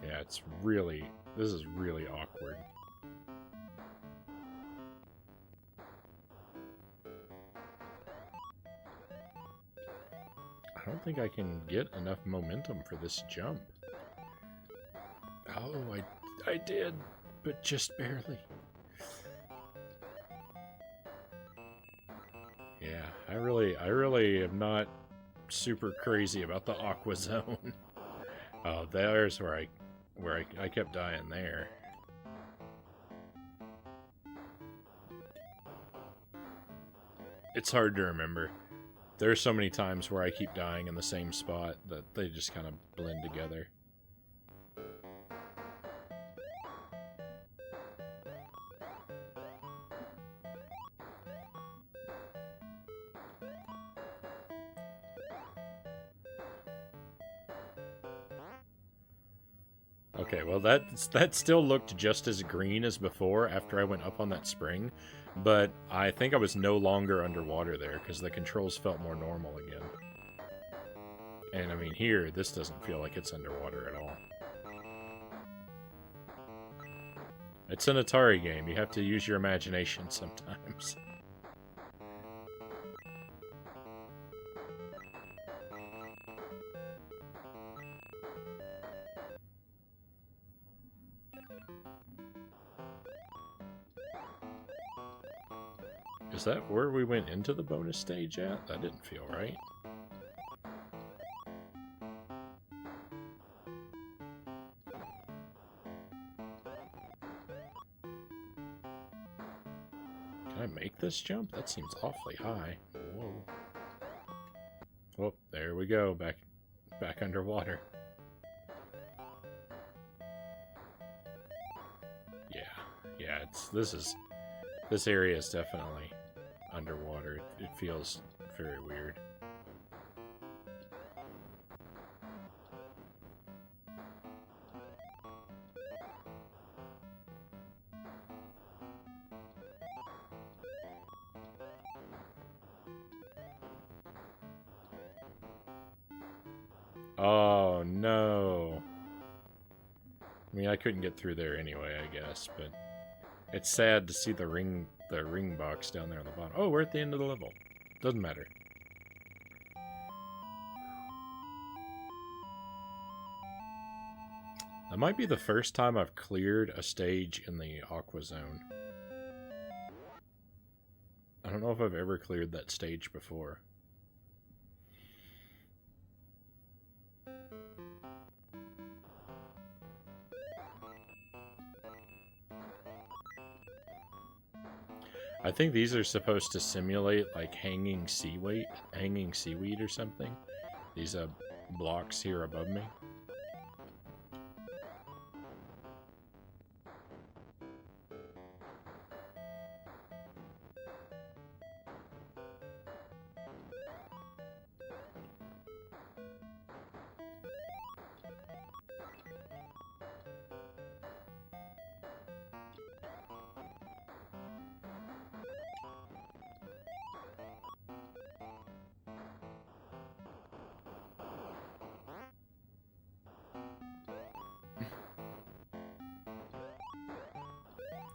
Yeah, it's really... This is really awkward. I don't think I can get enough momentum for this jump. Oh, I did, but just barely. Yeah, I really am not super crazy about the aqua zone. Oh, there's where I kept dying there. It's hard to remember. There's so many times where I keep dying in the same spot that they just kind of blend together. Okay, well that still looked just as green as before after I went up on that spring, but I think I was no longer underwater there because the controls felt more normal again. And I mean here, this doesn't feel like it's underwater at all. It's an Atari game, you have to use your imagination sometimes. Is that where we went into the bonus stage at? That didn't feel right. Can I make this jump? That seems awfully high. Whoa. Oh, there we go. Back underwater. Yeah, this area is definitely underwater. It feels very weird. Oh no. I mean, I couldn't get through there anyway, I guess, but it's sad to see the ring box down there on the bottom. Oh, we're at the end of the level. Doesn't matter. That might be the first time I've cleared a stage in the Aqua Zone. I don't know if I've ever cleared that stage before. I think these are supposed to simulate like hanging seaweed or something. These blocks here above me.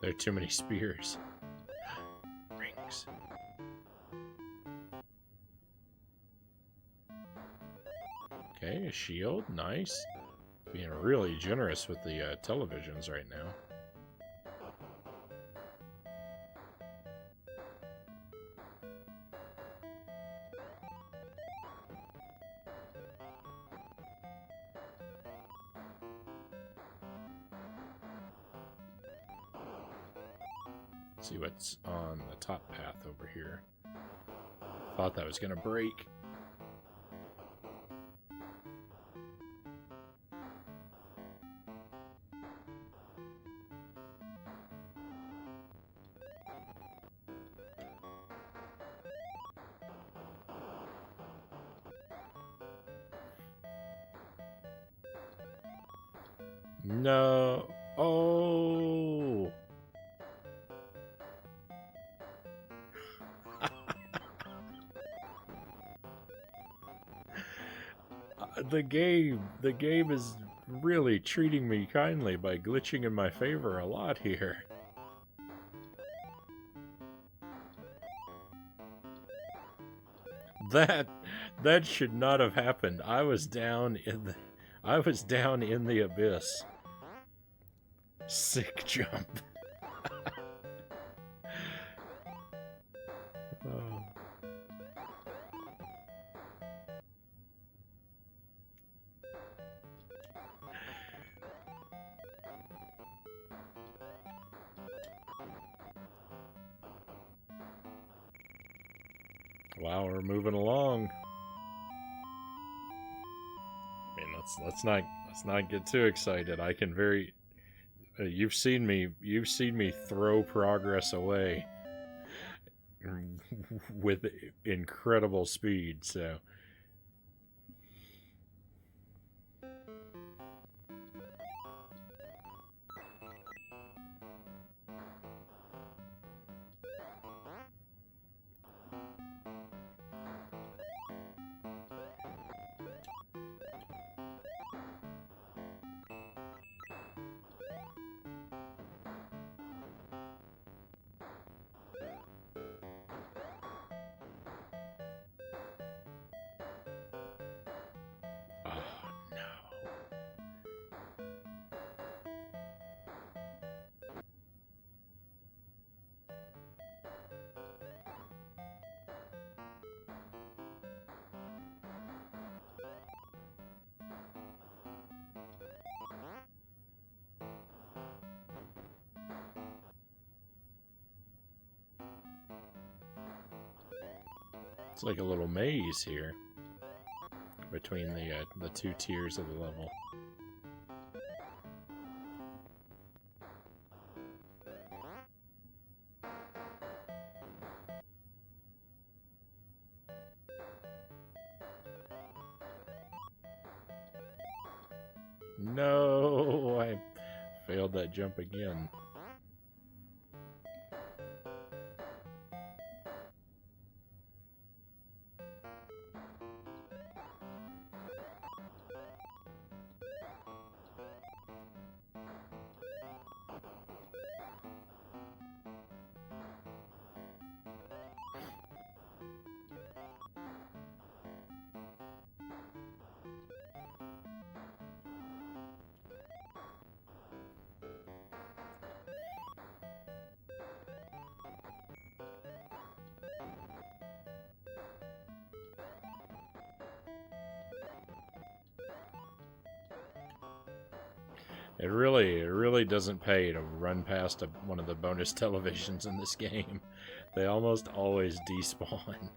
There are too many spears. Rings. Okay, a shield. Nice. Being really generous with the televisions right now. Let's see what's on the top path over here. Thought that was gonna break. No. Oh. The game is really treating me kindly by glitching in my favor a lot here. That should not have happened. I was down in the abyss. Sick jump. Oh. Wow, we're moving along. I mean, let's not get too excited. I can very you've seen me throw progress away with incredible speed, so it's like a little maze here between the two tiers of the level. No, I failed that jump again. It really doesn't pay to run past one of the bonus televisions in this game. They almost always despawn.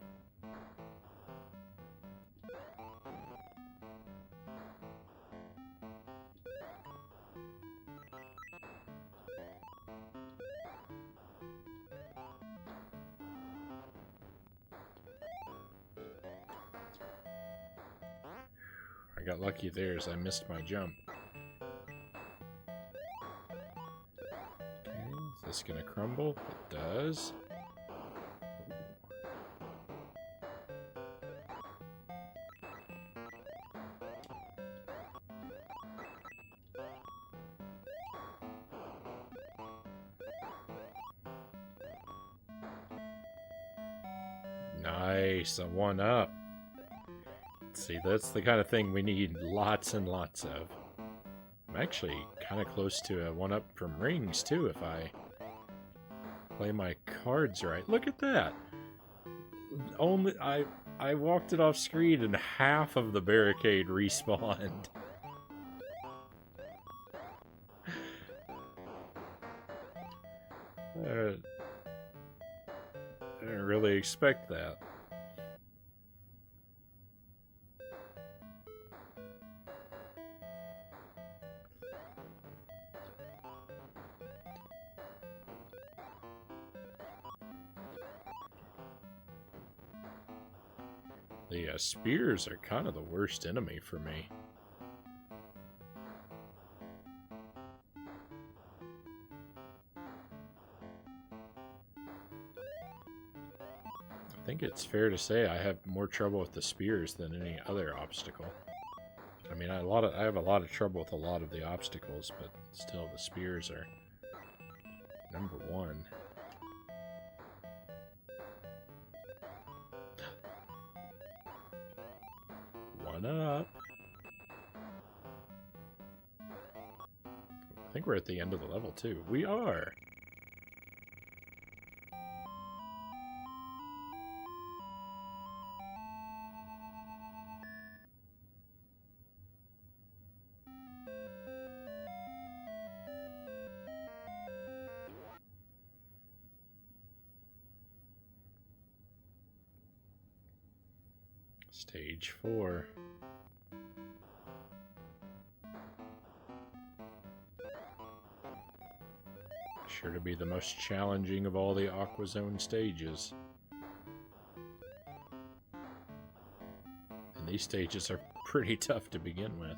I got lucky there as I missed my jump. Okay, is this gonna crumble? It does. Nice, a 1-up. See, that's the kind of thing we need lots and lots of. I'm actually kind of close to a 1-up from rings, too, if I play my cards right. Look at that! Only I walked it off screen and half of the barricade respawned. didn't really expect that. The spears are kind of the worst enemy for me. I think it's fair to say I have more trouble with the spears than any other obstacle. I mean, I have a lot of trouble with a lot of the obstacles, but still the spears are number one. One up. I think we're at the end of the level, too. We are! Stage 4. Sure to be the most challenging of all the Aqua Zone stages. And these stages are pretty tough to begin with.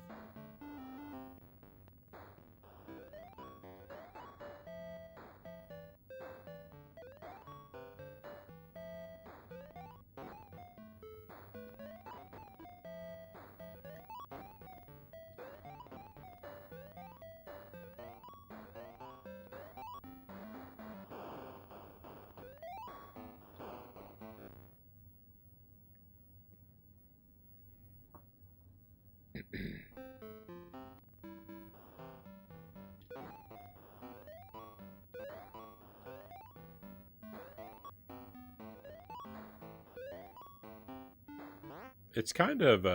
It's kind of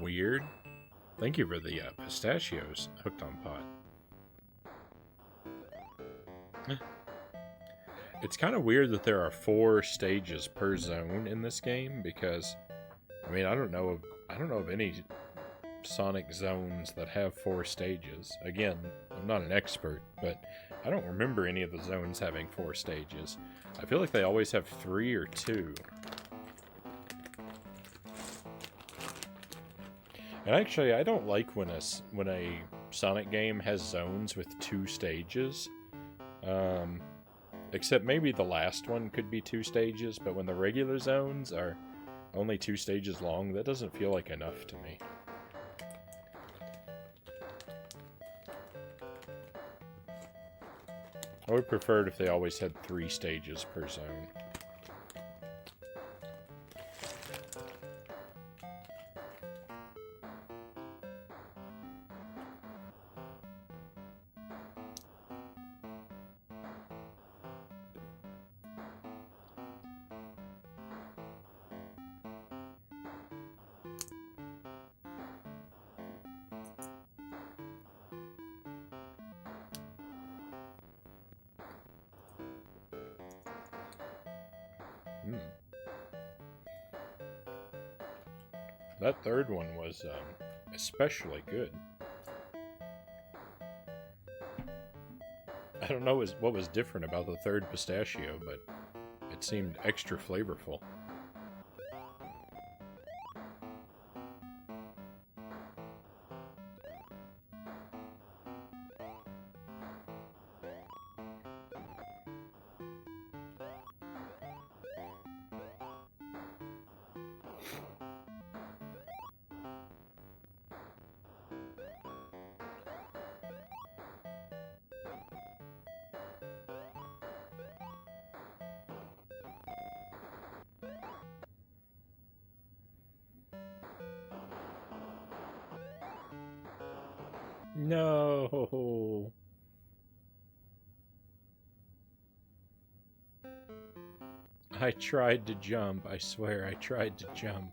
weird. Thank you for the pistachios hooked on pot. It's kind of weird that there are 4 stages per zone in this game because, I mean, I don't know of any Sonic zones that have 4 stages. Again, I'm not an expert, but I don't remember any of the zones having 4 stages. I feel like they always have 3 or 2. And actually, I don't like when a Sonic game has zones with 2 stages. Except maybe the last one could be 2 stages, but when the regular zones are only 2 stages long, that doesn't feel like enough to me. I would prefer it if they always had 3 stages per zone. That third one was especially good. I don't know what was different about the third pistachio, but it seemed extra flavorful. No. I tried to jump. I swear I tried to jump.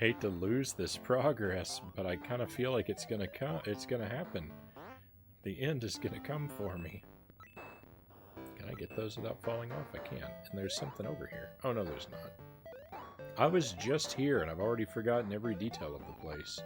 hate to lose this progress, but I kind of feel like it's gonna come. It's gonna happen. The end is gonna come for me. Can I get those without falling off? I can't. And there's something over here. Oh no, there's not. I was just here, and I've already forgotten every detail of the place.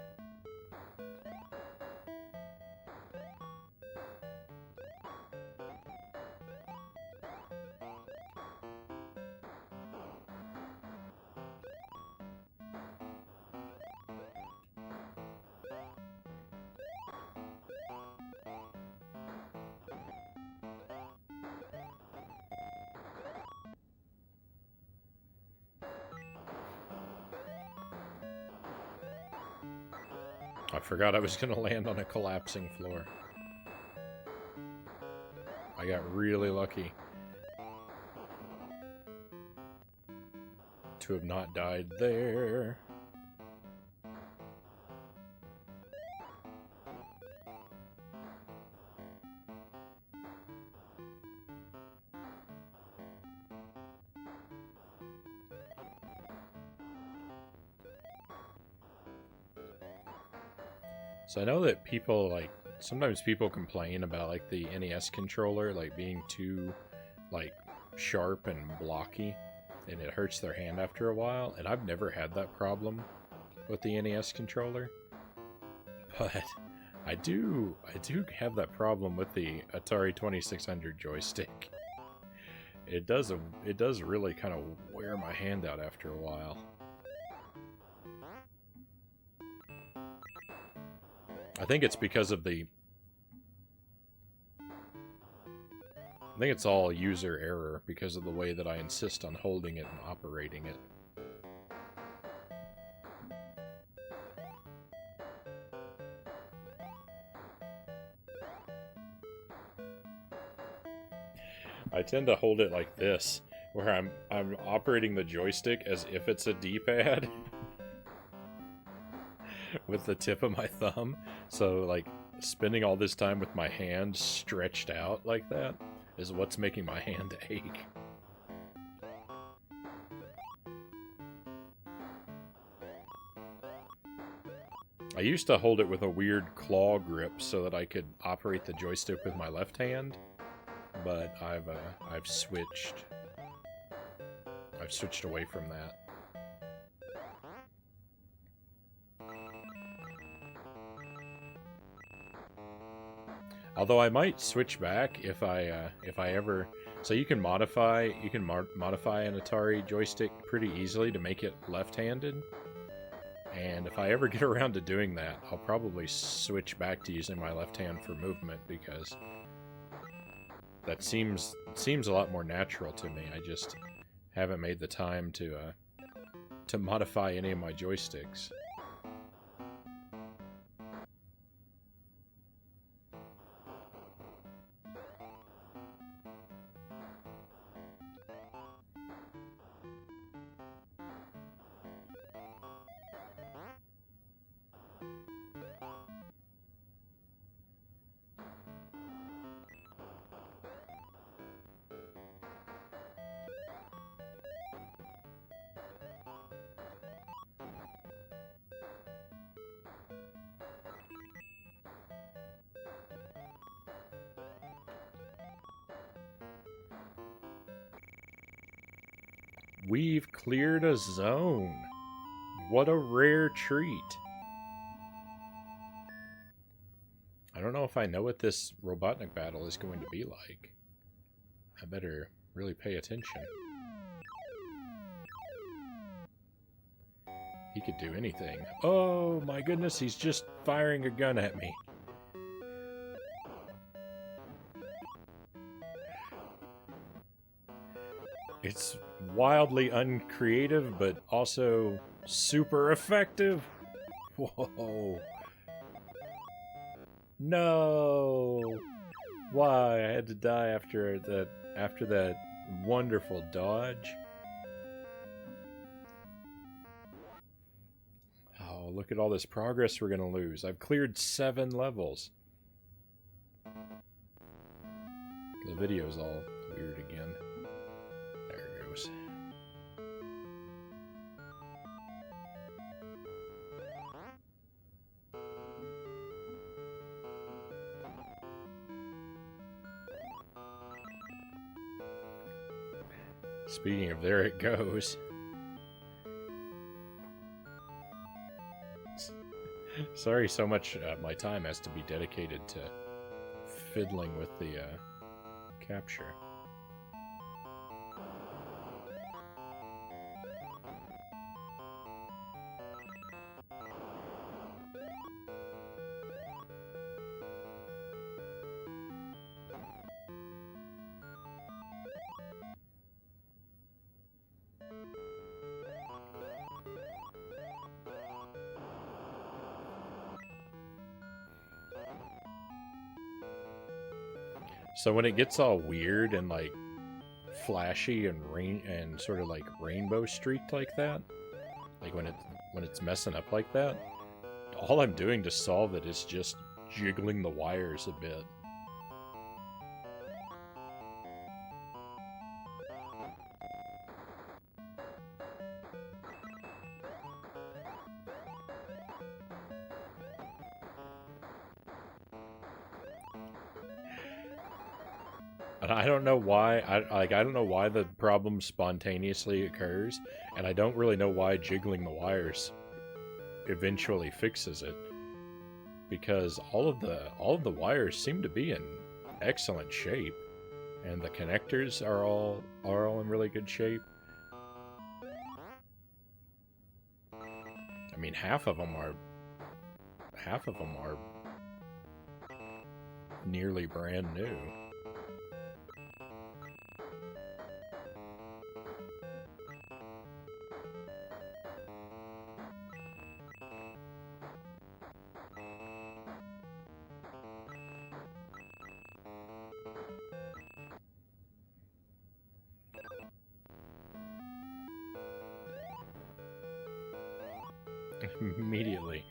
I forgot I was going to land on a collapsing floor. I got really lucky to have not died there. So I know that people, like, sometimes people complain about, like, the NES controller, like, being too, like, sharp and blocky, and it hurts their hand after a while, and I've never had that problem with the NES controller, but I do have that problem with the Atari 2600 joystick. It does really kind of wear my hand out after a while. I think it's because of the... I think it's all user error because of the way that I insist on holding it and operating it. I tend to hold it like this, where I'm operating the joystick as if it's a D-pad with the tip of my thumb. So, like, spending all this time with my hand stretched out like that is what's making my hand ache. I used to hold it with a weird claw grip so that I could operate the joystick with my left hand, but I've switched away from that. Although I might switch back if I ever. So you can modify an Atari joystick pretty easily to make it left-handed. And if I ever get around to doing that, I'll probably switch back to using my left hand for movement, because that seems a lot more natural to me. I just haven't made the time to modify any of my joysticks. We've cleared a zone. What a rare treat. I don't know if I know what this Robotnik battle is going to be like. I better really pay attention. He could do anything. Oh my goodness, he's just firing a gun at me. It's wildly uncreative, but also super effective. Whoa. No. Why? I had to die after that wonderful dodge. Oh, look at all this progress we're gonna lose. I've cleared 7 levels. The video's all weird again. There it goes. Speaking of, there it goes. Sorry, so much my time has to be dedicated to fiddling with the capture. So when it gets all weird and like flashy and sort of like rainbow streaked like that, like when it's messing up like that, all I'm doing to solve it is just jiggling the wires a bit. And I don't know why. I don't know why the problem spontaneously occurs, and I don't really know why jiggling the wires eventually fixes it. Because all of the wires seem to be in excellent shape, and the connectors are all in really good shape. I mean, half of them are nearly brand new. Immediately.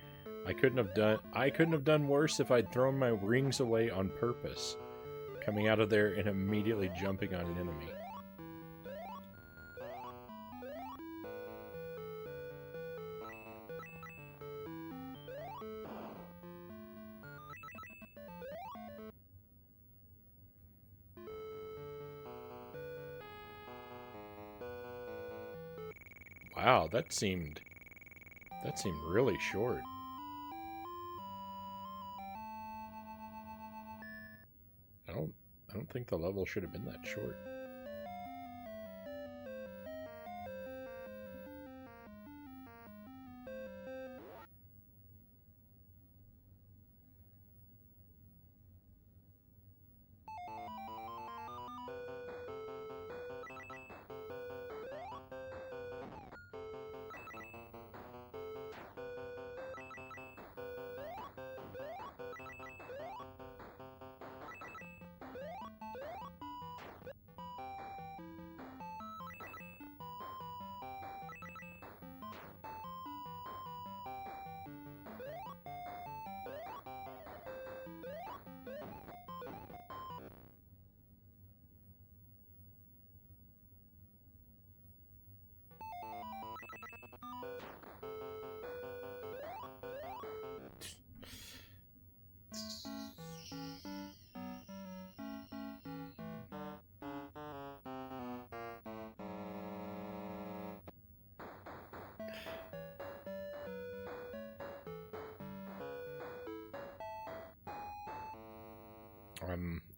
I couldn't have done worse if I'd thrown my rings away on purpose, coming out of there and immediately jumping on an enemy. Wow, that seemed really short. I don't think the level should have been that short.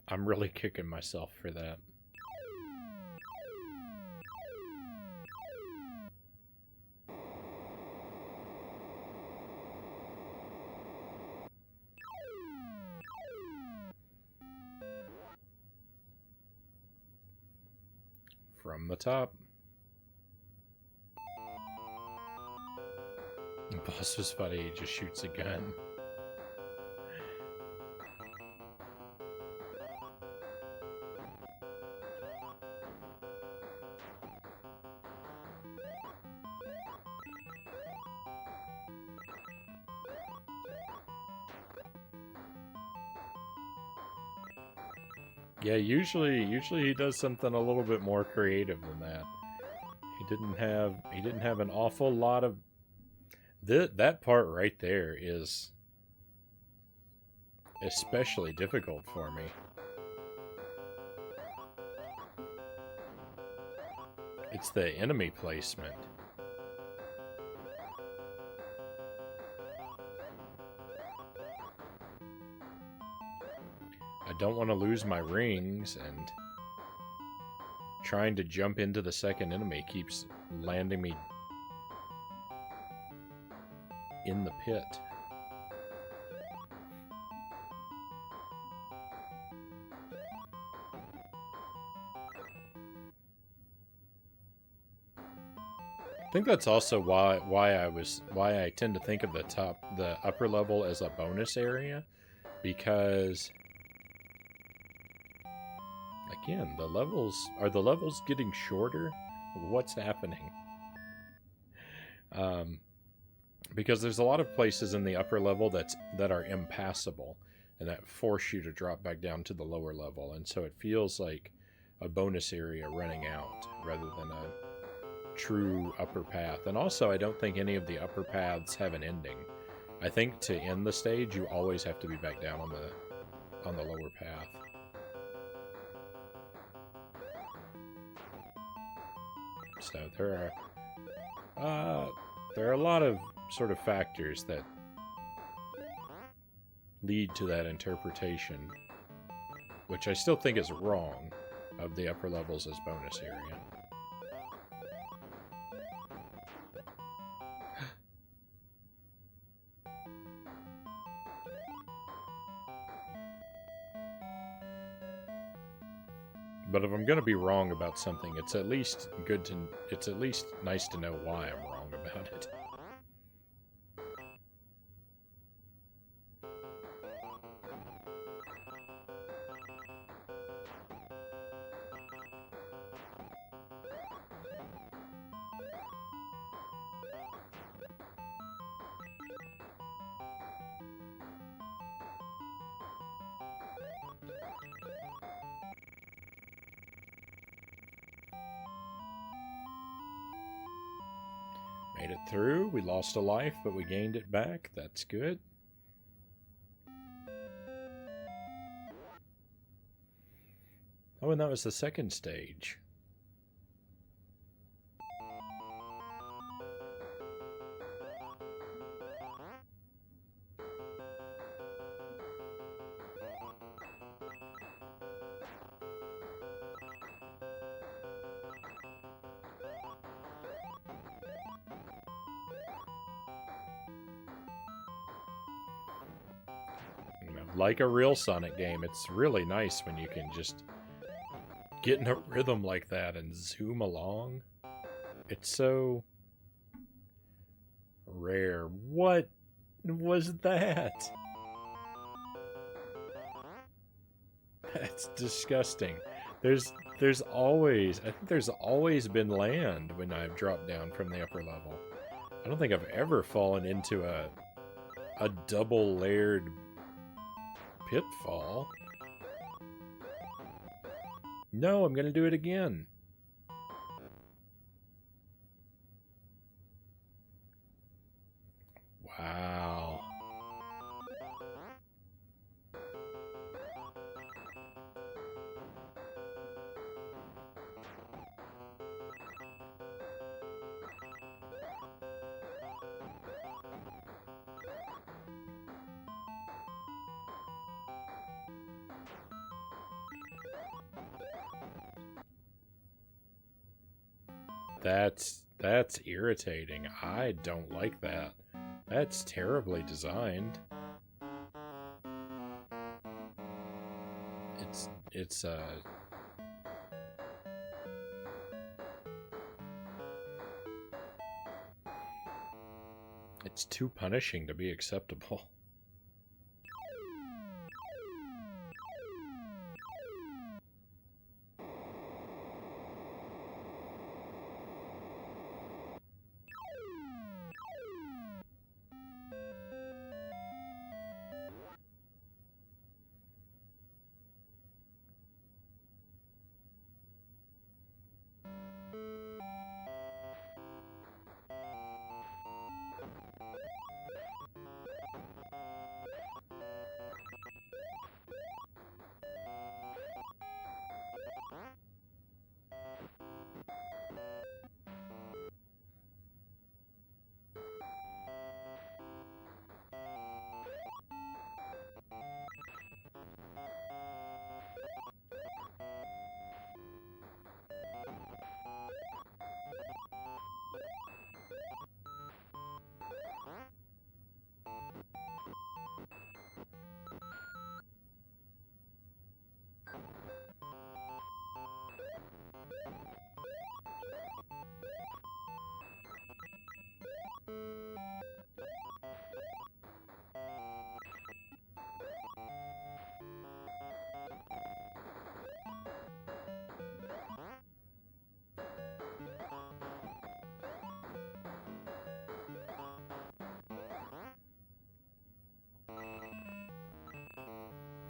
I'm really kicking myself for that. From the top. The boss was funny, he just shoots a gun. Yeah, usually he does something a little bit more creative than that. He didn't have an awful lot of that part right there is especially difficult for me. It's the enemy placement. I don't want to lose my rings, and trying to jump into the second enemy keeps landing me in the pit. I think that's also why I tend to think of the upper level as a bonus area, because again, the levels getting shorter? What's happening? Because there's a lot of places in the upper level that are impassable, and that force you to drop back down to the lower level, and so it feels like a bonus area running out rather than a true upper path. And also, I don't think any of the upper paths have an ending. I think to end the stage, you always have to be back down on the lower path. So there are a lot of sort of factors that lead to that interpretation, which I still think is wrong, of the upper levels as bonus area. But if I'm going to be wrong about something, it's at least nice to know why I'm wrong about it. Made it through. We lost a life, but we gained it back. That's good. Oh, and that was the second stage. Like a real Sonic game, it's really nice when you can just get in a rhythm like that and zoom along. It's so rare. What was that? That's disgusting. I think there's always been land when I've dropped down from the upper level. I don't think I've ever fallen into a double layered pitfall. No, I'm gonna do it again. Wow. That's irritating. I don't like that. That's terribly designed. It's too punishing to be acceptable.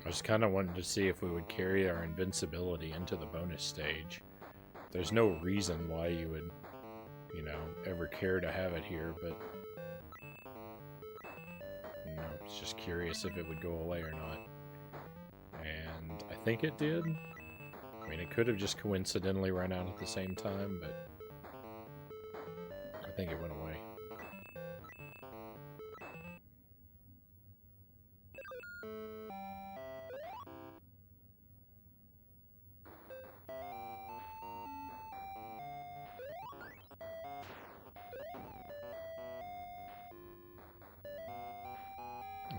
I was kind of wanting to see if we would carry our invincibility into the bonus stage. There's no reason why you would, you know, ever care to have it here, but you know, I was just curious if it would go away or not. And I think it did. I mean, it could have just coincidentally run out at the same time, but I think it went away.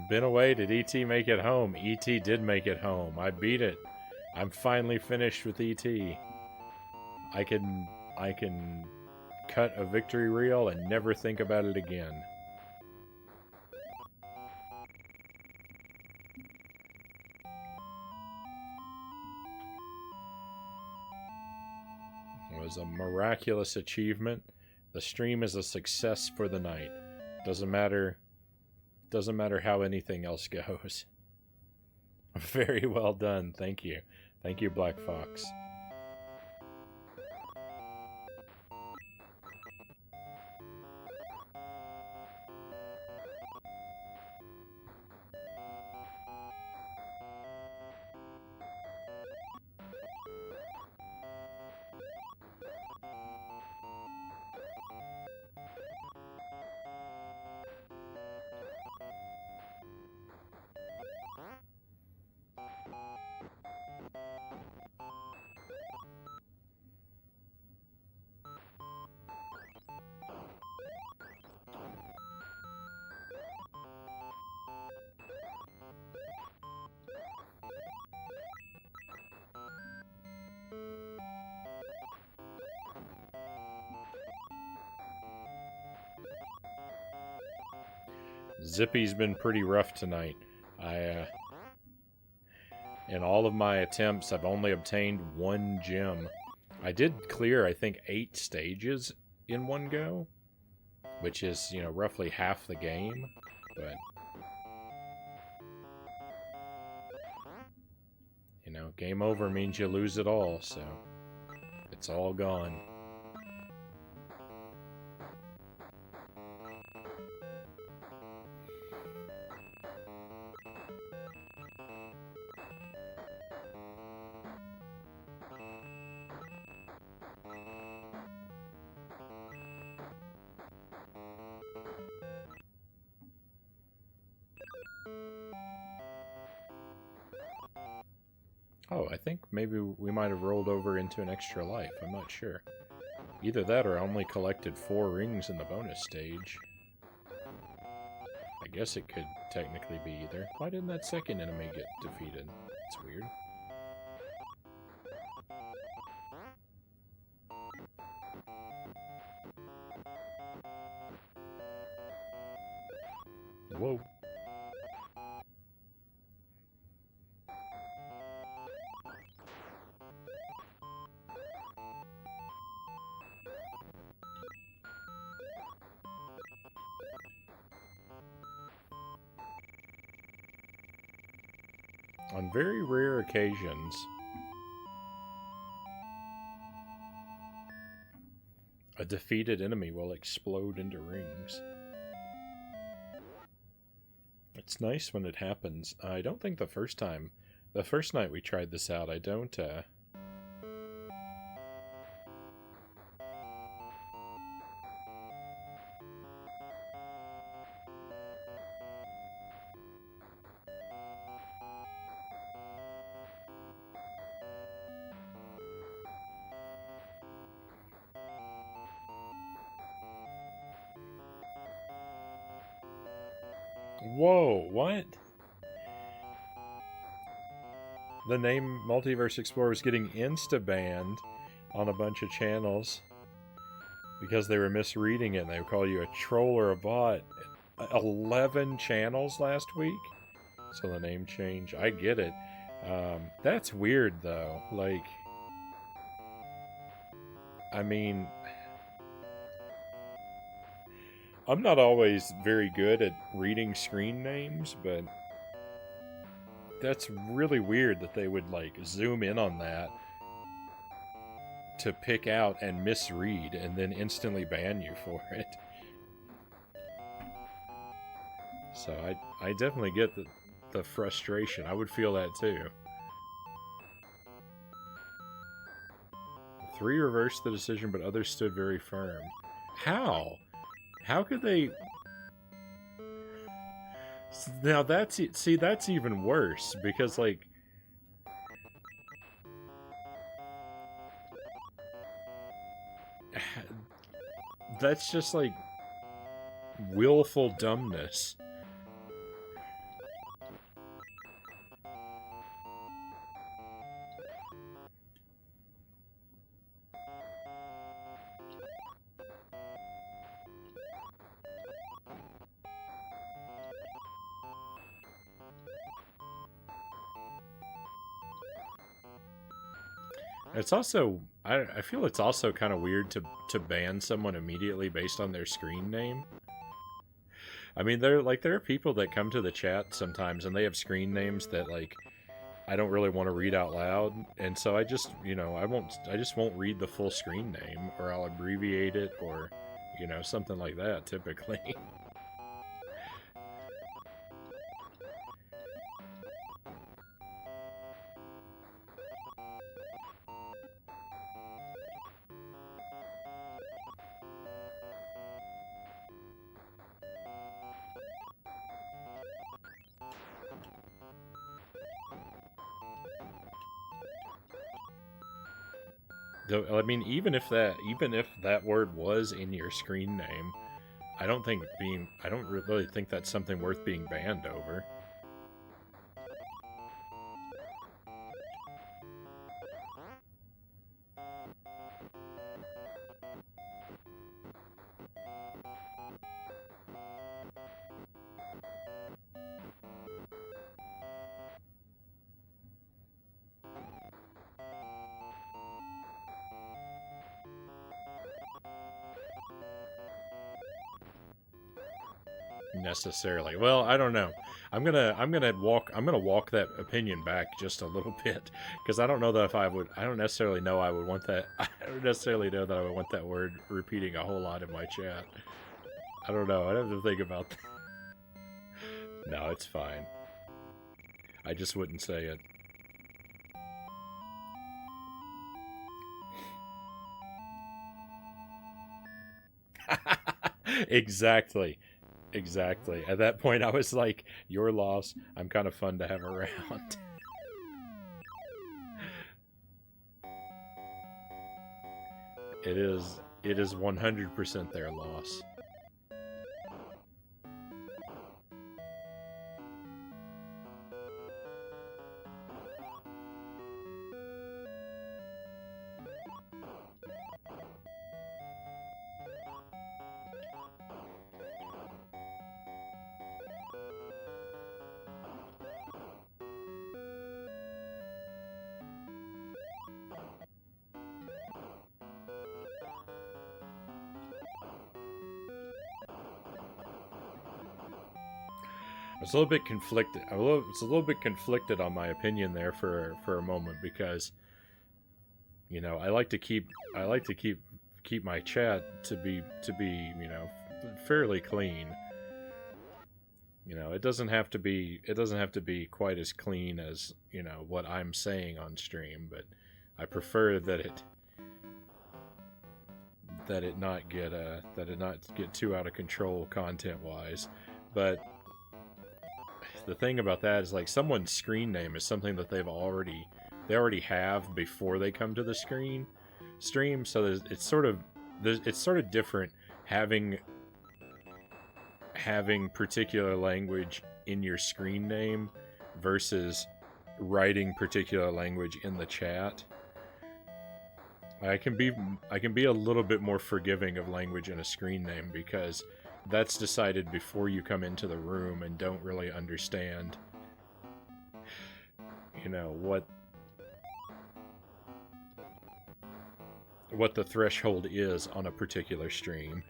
Been away. Did E.T. make it home? E.T. did make it home. I beat it. I'm finally finished with E.T. I can cut a victory reel and never think about it again. It was a miraculous achievement. The stream is a success for the night. Doesn't matter how anything else goes. Very well done. Thank you. Thank you, Black Fox. Zippy's been pretty rough tonight. In all of my attempts, I've only obtained one gem. I did clear, I think, 8 stages in one go, which is, you know, roughly half the game, but you know, game over means you lose it all, so it's all gone. Oh, I think maybe we might have rolled over into an extra life. I'm not sure. Either that or I only collected 4 rings in the bonus stage. I guess it could technically be either. Why didn't that second enemy get defeated? It's weird. Whoa. On very rare occasions, a defeated enemy will explode into rings. It's nice when it happens. I don't think the first night we tried this out, I don't, Whoa, what? The name Multiverse Explorer is getting insta-banned on a bunch of channels because they were misreading it and they would call you a troll or a bot. 11 channels last week? So the name change. I get it. That's weird, though. Like, I mean, I'm not always very good at reading screen names, but That's really weird that they would like zoom in on that to pick out and misread and then instantly ban you for it. So I definitely get the frustration. I would feel that too. 3 reversed the decision, but others stood very firm. How? How could they... Now that's... See, that's even worse, because, like... That's just, like, willful dumbness. It's also... I feel it's also kind of weird to ban someone immediately based on their screen name. I mean, there are people that come to the chat sometimes and they have screen names that, like, I don't really want to read out loud, and so I just, you know, I just won't read the full screen name, or I'll abbreviate it, or, you know, something like that, typically. I mean, even if that word was in your screen name, I don't really think that's something worth being banned over. Necessarily. Well, I don't know. I'm gonna walk that opinion back just a little bit, because I don't know that if I don't necessarily know I would want that. I don't necessarily know that I would want that word repeating a whole lot in my chat. I don't know. I'd have to think about that. No, it's fine. I just wouldn't say it. Exactly. Exactly. At that point, I was like, your loss. I'm kind of fun to have around. It is 100% their loss. It's a little bit conflicted. It's a little bit conflicted on my opinion there for a moment, because, you know, I like to keep my chat to be you know, fairly clean. You know, it doesn't have to be quite as clean as, you know, what I'm saying on stream, but I prefer that it not get too out of control content wise. But the thing about that is, like, someone's screen name is something that they already have before they come to the stream, so it's sort of different having particular language in your screen name versus writing particular language in the chat. I can be a little bit more forgiving of language in a screen name, because that's decided before you come into the room and don't really understand, you know, what the threshold is on a particular stream.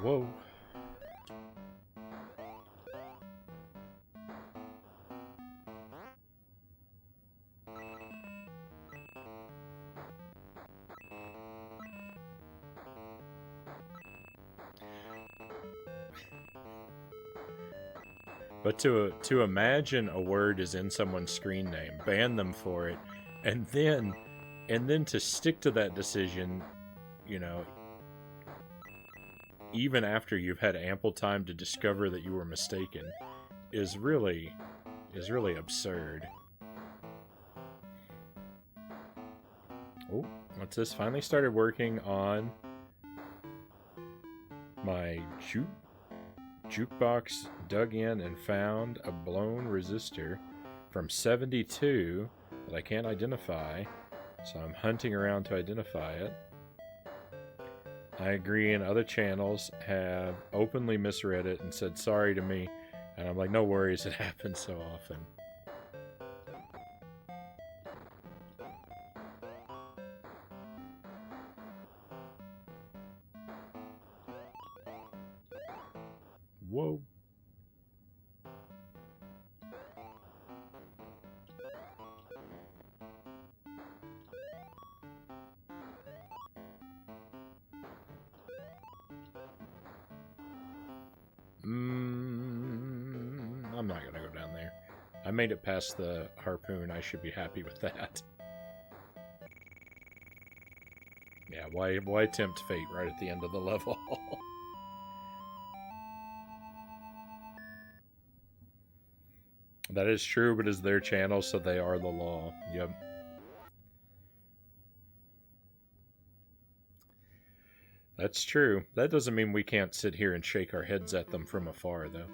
Whoa. But to imagine a word is in someone's screen name, ban them for it, and then to stick to that decision, you know, even after you've had ample time to discover that you were mistaken, is really absurd. Oh, what's this? Finally started working on my jukebox, dug in and found a blown resistor from 72 that I can't identify, so I'm hunting around to identify it. I agree, and other channels have openly misread it and said sorry to me, and I'm like, no worries, it happens so often. Whoa. I'm not gonna go down there. I made it past the harpoon. I should be happy with that. Yeah, why tempt fate right at the end of the level? That is true, but it's their channel, so they are the law. Yep. That's true. That doesn't mean we can't sit here and shake our heads at them from afar, though.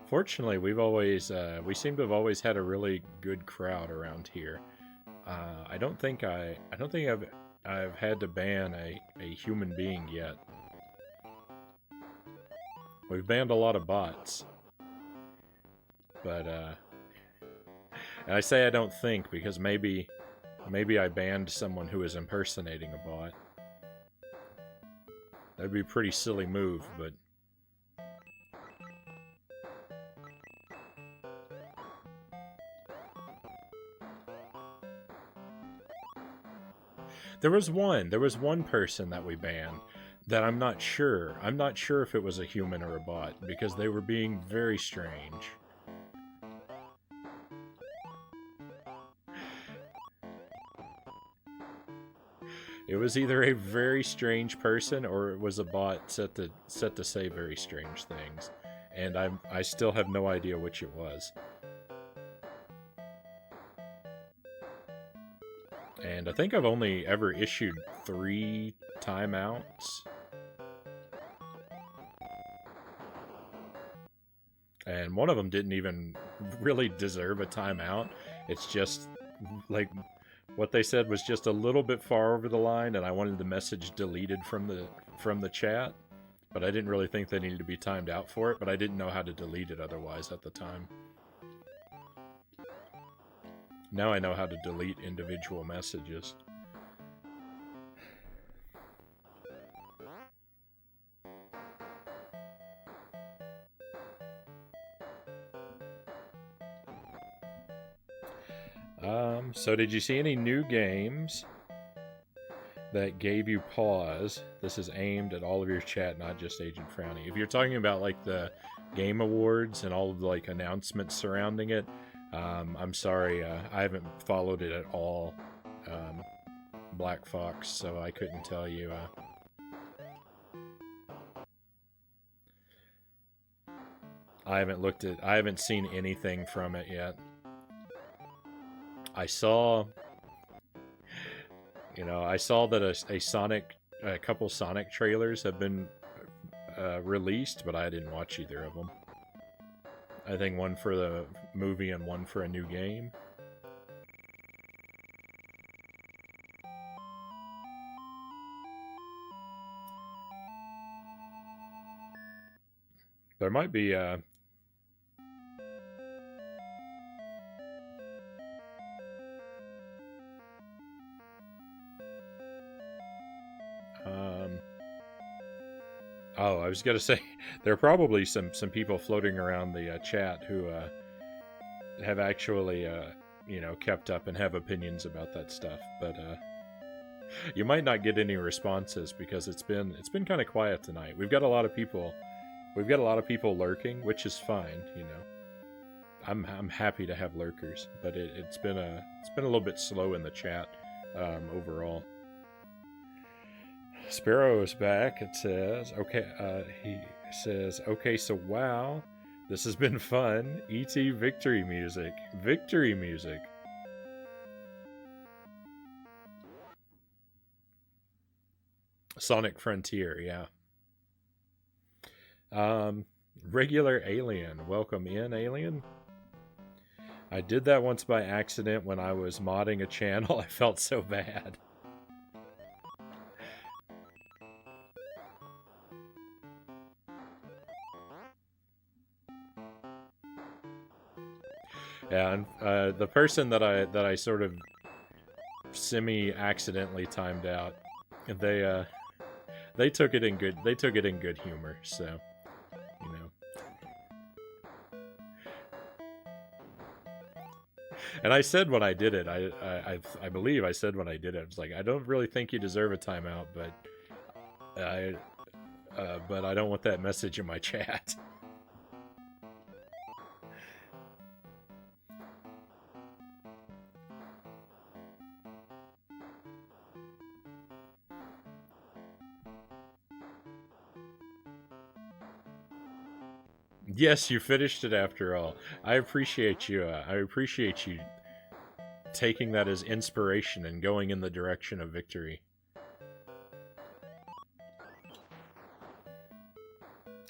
Fortunately, we seem to have always had a really good crowd around here. I don't think I've had to ban a human being yet. We've banned a lot of bots, but and I say I don't think because maybe I banned someone who is impersonating a bot. That'd be a pretty silly move, but. There was one person that we banned that I'm not sure. I'm not sure if it was a human or a bot because they were being very strange. It was either a very strange person or it was a bot set to say very strange things, and I still have no idea which it was. And I think I've only ever issued 3 timeouts. And one of them didn't even really deserve a timeout. It's just, like, what they said was just a little bit far over the line, and I wanted the message deleted from the chat. But I didn't really think they needed to be timed out for it, but I didn't know how to delete it otherwise at the time. Now I know how to delete individual messages. So did you see any new games that gave you pause? This is aimed at all of your chat, not just Agent Frownie. If you're talking about like the Game Awards and all of the like announcements surrounding it, I'm sorry, I haven't followed it at all, Black Fox, so I couldn't tell you. I haven't seen anything from it yet. I saw, I saw that a couple Sonic trailers have been released, but I didn't watch either of them. I think one for the movie and one for a new game. There might be oh, I was gonna say there are probably some people floating around the chat who have actually kept up and have opinions about that stuff, but you might not get any responses because it's been kind of quiet tonight. We've got a lot of people lurking, which is fine. I'm happy to have lurkers, but it's been a little bit slow in the chat overall. Sparrow is back. It says, okay, he says, okay, so wow, this has been fun. E.T. Victory music. Victory music. Sonic Frontier, yeah. Regular Alien. Welcome in, Alien. I did that once by accident when I was modding a channel. I felt so bad. Yeah, and the person that I sort of semi-accidentally timed out, they took it in good humor, so And I said when I did it, I believe I said when I did it, I was like, I don't really think you deserve a timeout, but I don't want that message in my chat. Yes, you finished it after all. I appreciate you. I appreciate you taking that as inspiration and going in the direction of victory.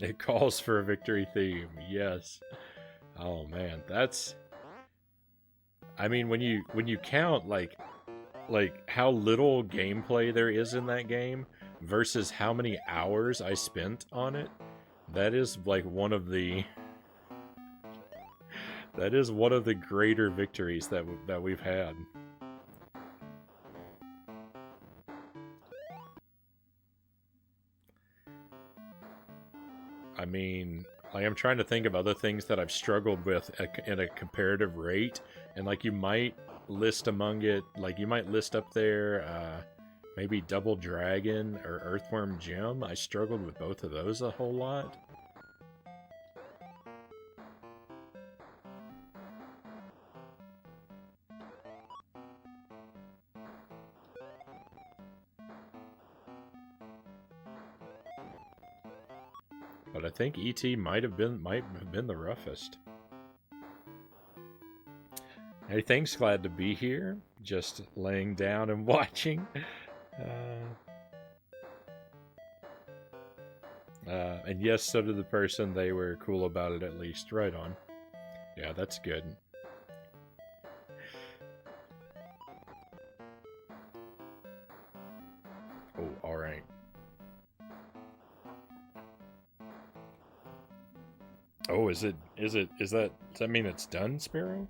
It calls for a victory theme. Yes. Oh man, that's. I mean, when you count like how little gameplay there is in that game versus how many hours I spent on it, that is like one of the greater victories that we've had. I mean, like, I'm trying to think of other things that I've struggled with at a comparative rate, and like you might list among it, like you might list up there, maybe Double Dragon or Earthworm Jim. I struggled with both of those a whole lot. But I think E.T. might have been the roughest. Hey, thanks. Glad to be here. Just laying down and watching. And yes, so did the person. They were cool about it at least. Right on. Yeah, that's good. Oh, alright. Oh, does that mean it's done, Sparrow?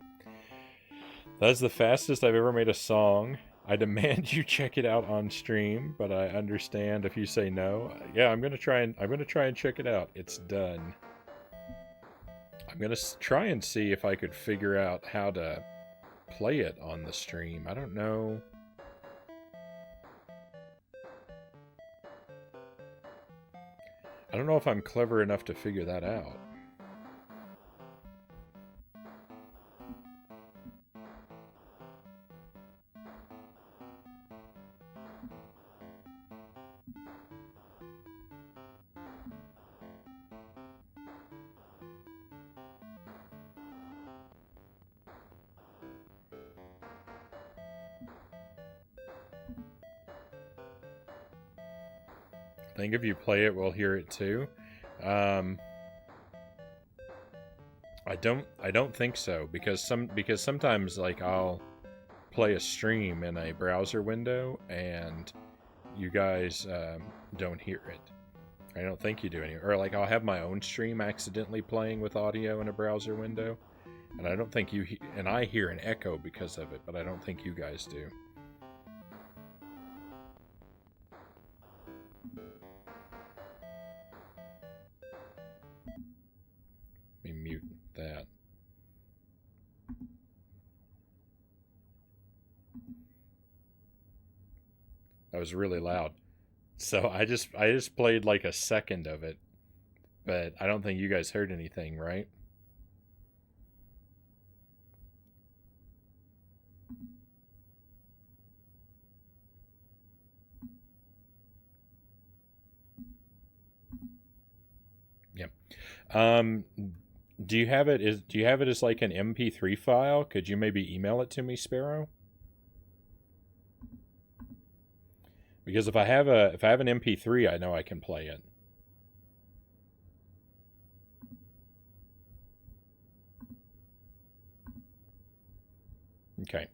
That's the fastest I've ever made a song. I demand you check it out on stream, but I understand if you say no. Yeah, I'm gonna try and check it out. It's done. I'm gonna try and see if I could figure out how to play it on the stream. I don't know. I don't know if I'm clever enough to figure that out. think if you play it, we'll hear it too. Um, I don't think so because sometimes like I'll play a stream in a browser window and you guys don't hear it. I don't think you do any, or like I'll have my own stream accidentally playing with audio in a browser window, and I don't think and I hear an echo because of it, but I don't think you guys do. Let me mute that. That was really loud. So I just played like a second of it, but I don't think you guys heard anything, right? Yep. Do you have it as like an MP3 file? Could you maybe email it to me, Sparrow? Because if I have an MP3, I know I can play it. Okay.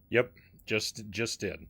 Yep, just did.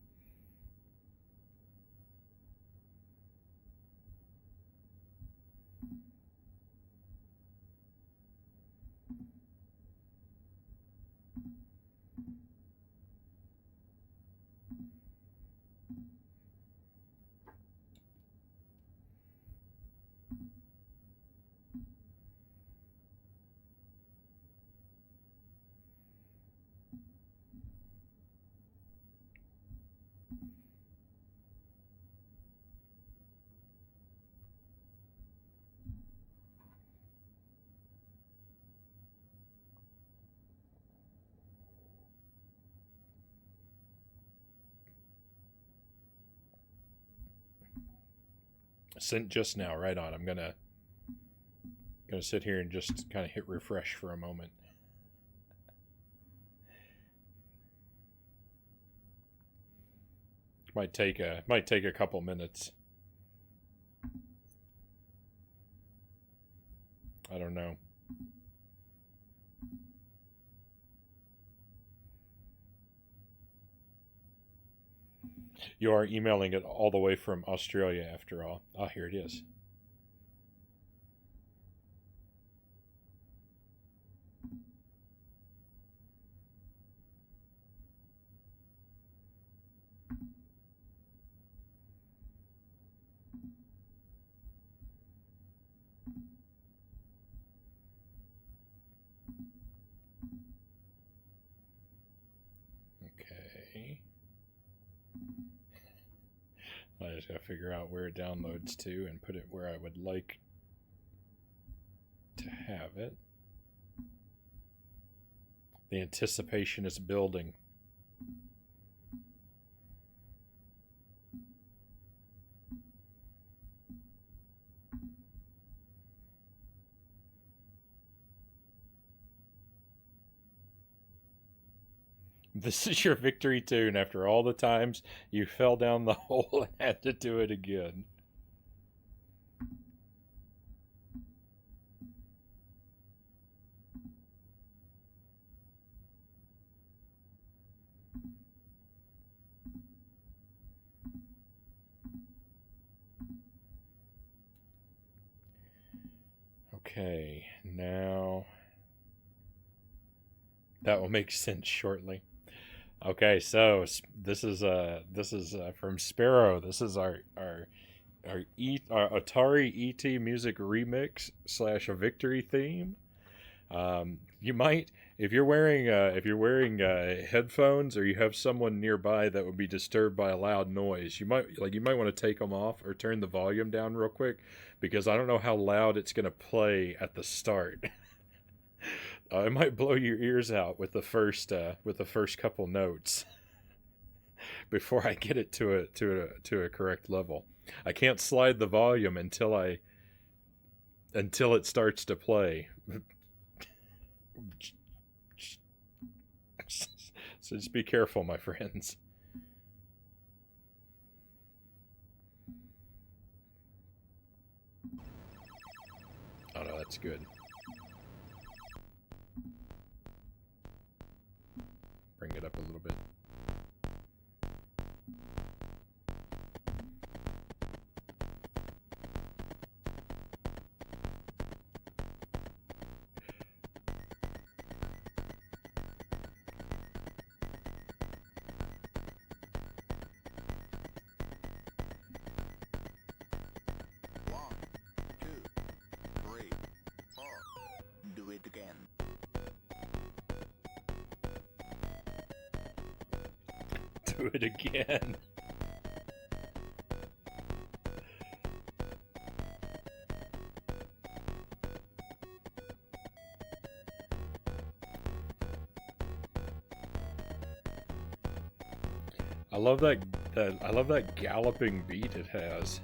Sent just now, right on. I'm gonna sit here and just kind of hit refresh for a moment. Might take a couple minutes. I don't know. You are emailing it all the way from Australia after all. Ah, here it is. Okay. I just gotta figure out where it downloads to and put it where I would like to have it. The anticipation is building. This is your victory tune after all the times you fell down the hole and had to do it again. Okay, now that will make sense shortly. Okay, so this is from Sparrow. This is our Atari ET music remix slash a victory theme. You might, if you're wearing headphones, or you have someone nearby that would be disturbed by a loud noise, you might want to take them off or turn the volume down real quick, because I don't know how loud it's gonna play at the start. It might blow your ears out with the first couple notes before I get it to a correct level. I can't slide the volume until it starts to play. So just be careful, my friends. Oh no, that's good. Bring it up a little bit. Do it again. I love that galloping beat it has.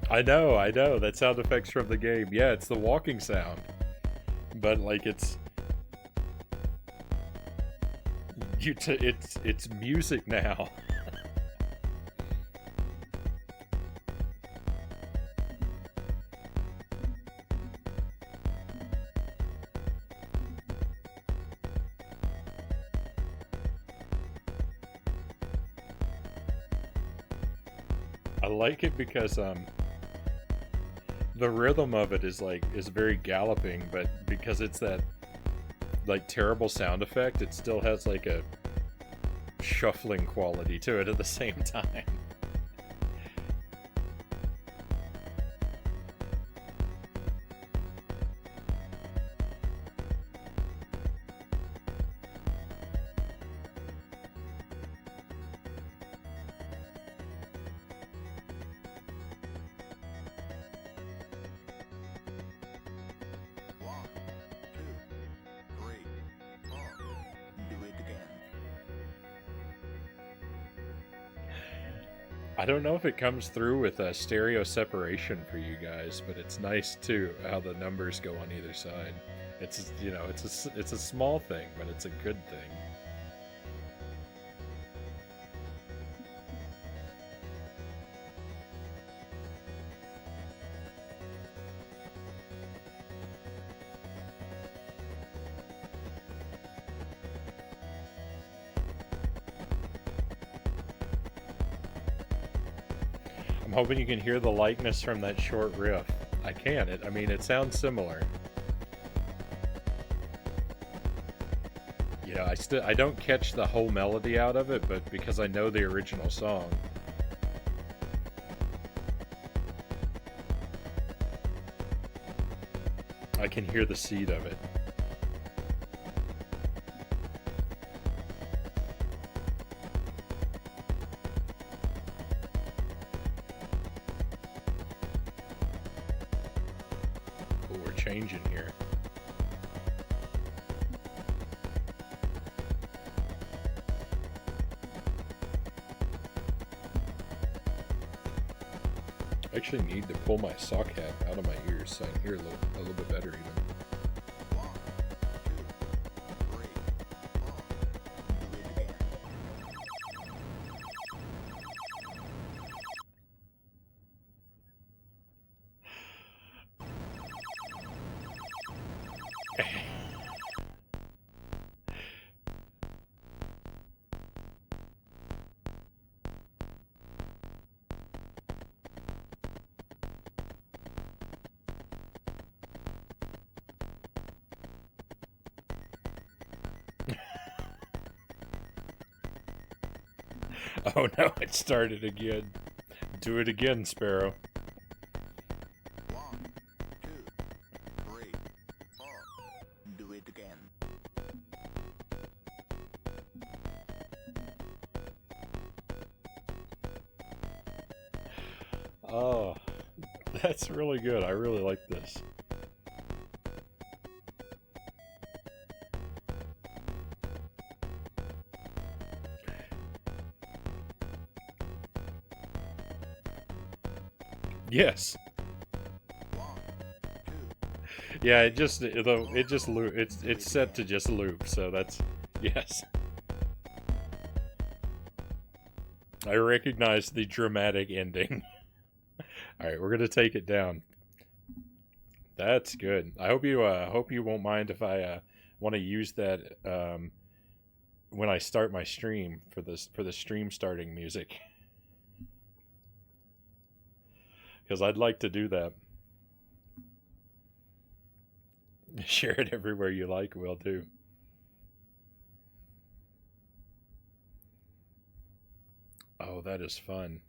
I know. That sound effect's from the game. Yeah, it's the walking sound. But like it's music now. I like it because the rhythm of it is very galloping, but because it's that like terrible sound effect, it still has like a shuffling quality to it at the same time. I don't know if it comes through with a stereo separation for you guys, but it's nice too how the numbers go on either side. It's a small thing, but it's a good thing. I'm hoping you can hear the likeness from that short riff. I can. It sounds similar. Yeah, I don't catch the whole melody out of it, but because I know the original song. I can hear the seed of it. Oh, we're changing here. I actually need to pull my sock hat out of my ears so I can hear a little bit better even. Oh no, it started again. Do it again, Sparrow. 1, 2, 3, 4. Do it again. Oh, that's really good. I really like this. Yes. 1, 2. Yeah, it just loop. It's set to just loop. So that's yes. I recognize the dramatic ending. All right, we're gonna take it down. That's good. I hope you won't mind if I want to use that when I start my stream for the stream starting music because I'd like to do that. Share it everywhere you like. Will do. Oh, that is fun.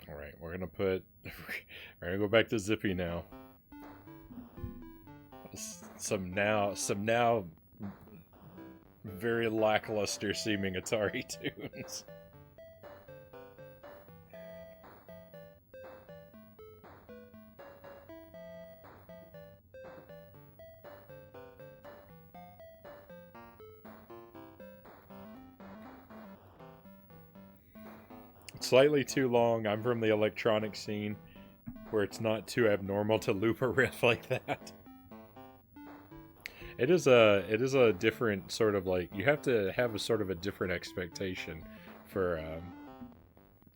All right, we're gonna put. We're gonna go back to Zippy now. Some now very lackluster seeming Atari tunes. Slightly too long. I'm from the electronic scene where it's not too abnormal to loop a riff like that. It is a different sort of like you have to have a sort of a different expectation for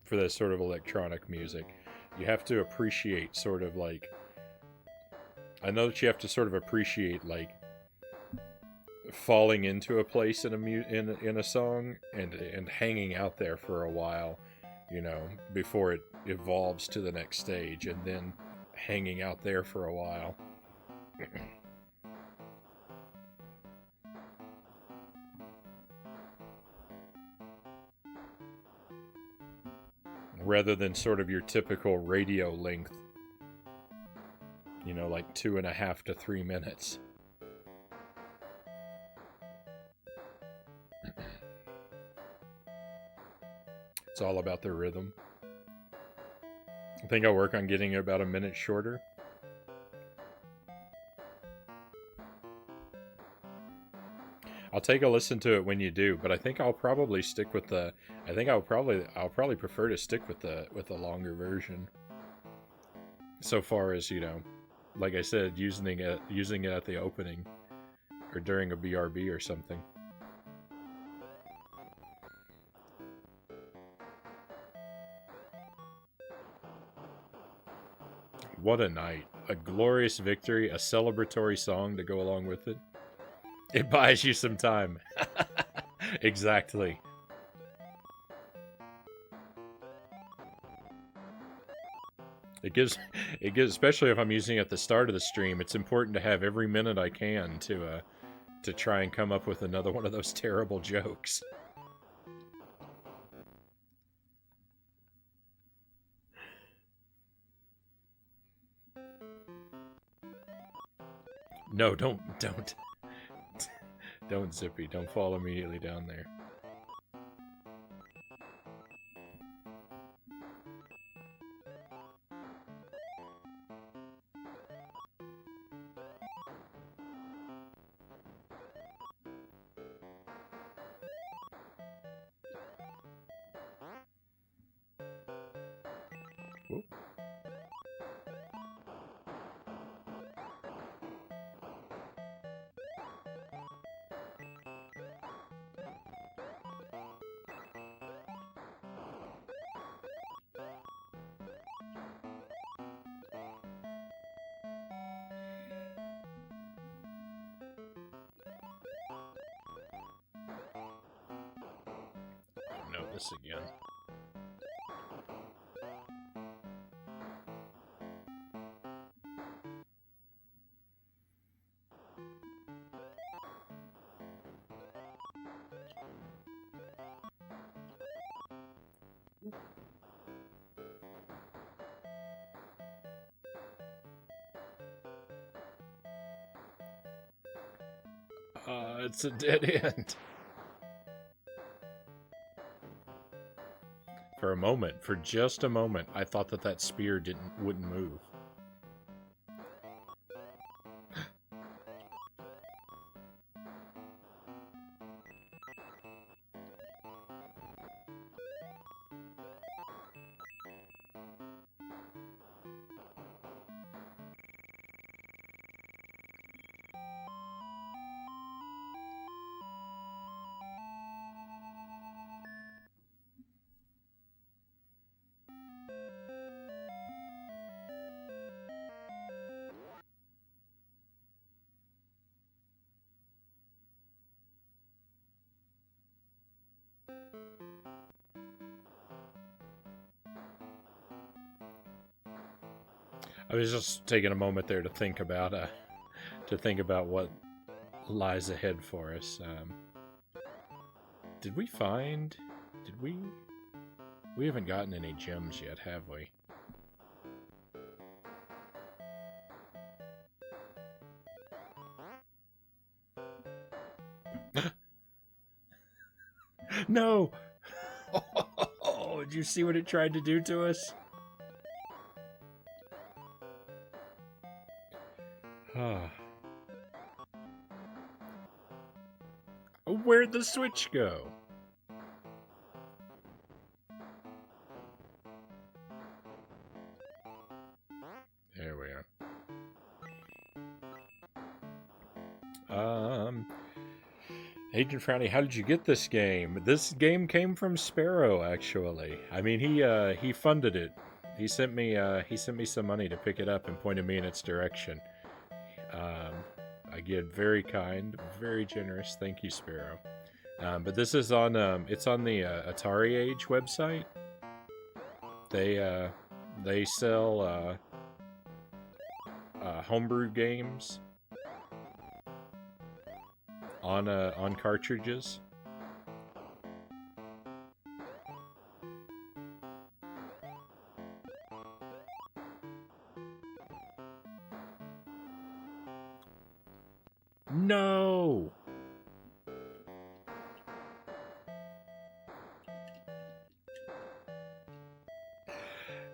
this sort of electronic music. You have to appreciate sort of like I know that you have to sort of appreciate like falling into a place in in a song and hanging out there for a while, you know, before it evolves to the next stage, and then hanging out there for a while. Rather than sort of your typical radio length, you know, like 2.5 to 3 minutes. It's all about the rhythm. I think I'll work on getting it about a minute shorter. I'll take a listen to it when you do, but I think I'll probably stick with the. I think I'll probably prefer to stick with the longer version. So far as you know, like I said, using it at the opening or during a BRB or something. What a night. A glorious victory, a celebratory song to go along with it. It buys you some time. Exactly. It gives especially if I'm using it at the start of the stream, it's important to have every minute I can to try and come up with another one of those terrible jokes. No, don't Zippy. Don't fall immediately down there. Whoop. No, this again. It's a dead end. For a moment, for just a moment, I thought that spear wouldn't move. I was just taking a moment there to think about what lies ahead for us. Did we find? Did we? We haven't gotten any gems yet, have we? No! Oh, did you see what it tried to do to us? Where'd the switch go? There we are. Agent Frownie, how did you get this game? This game came from Sparrow, actually. I mean, he funded it. He sent me some money to pick it up and pointed me in its direction. Again, very kind, very generous. Thank you, Sparrow. But this is on it's on the Atari Age website. They sell homebrew games on cartridges. No.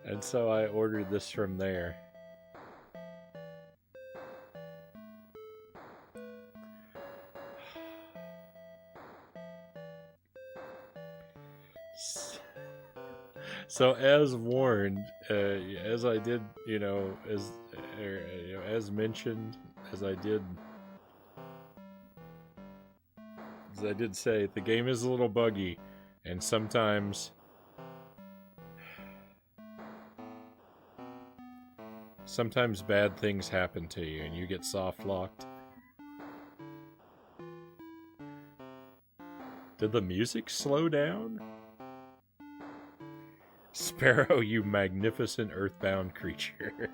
And so I ordered this from there. So as warned, as I did, as mentioned, as I did say, the game is a little buggy, and sometimes bad things happen to you, and you get soft locked. Did the music slow down? Sparrow, you magnificent earthbound creature.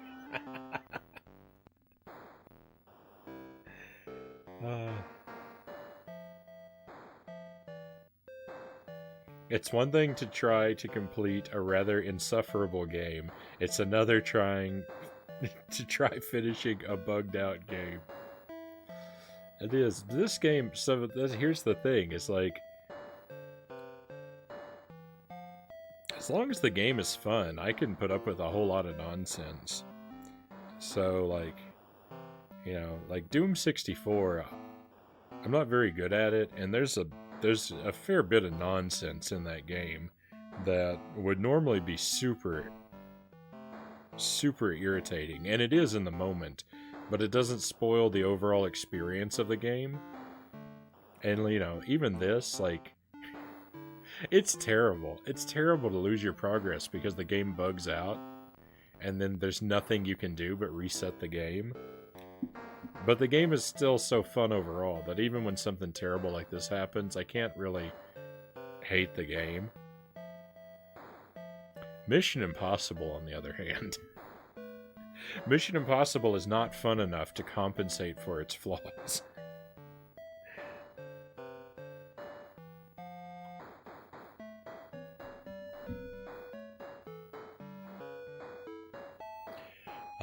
It's one thing to try to complete a rather insufferable game. It's another trying to try finishing a bugged out game. It is. This game, here's the thing, it's like, as long as the game is fun, I can put up with a whole lot of nonsense. So, like Doom 64, I'm not very good at it, and there's a fair bit of nonsense in that game that would normally be super, super irritating, and it is in the moment, but it doesn't spoil the overall experience of the game. And, even this, like, it's terrible. It's terrible to lose your progress because the game bugs out, and then there's nothing you can do but reset the game. But the game is still so fun overall that even when something terrible like this happens, I can't really hate the game. Mission Impossible, on the other hand. Mission Impossible is not fun enough to compensate for its flaws.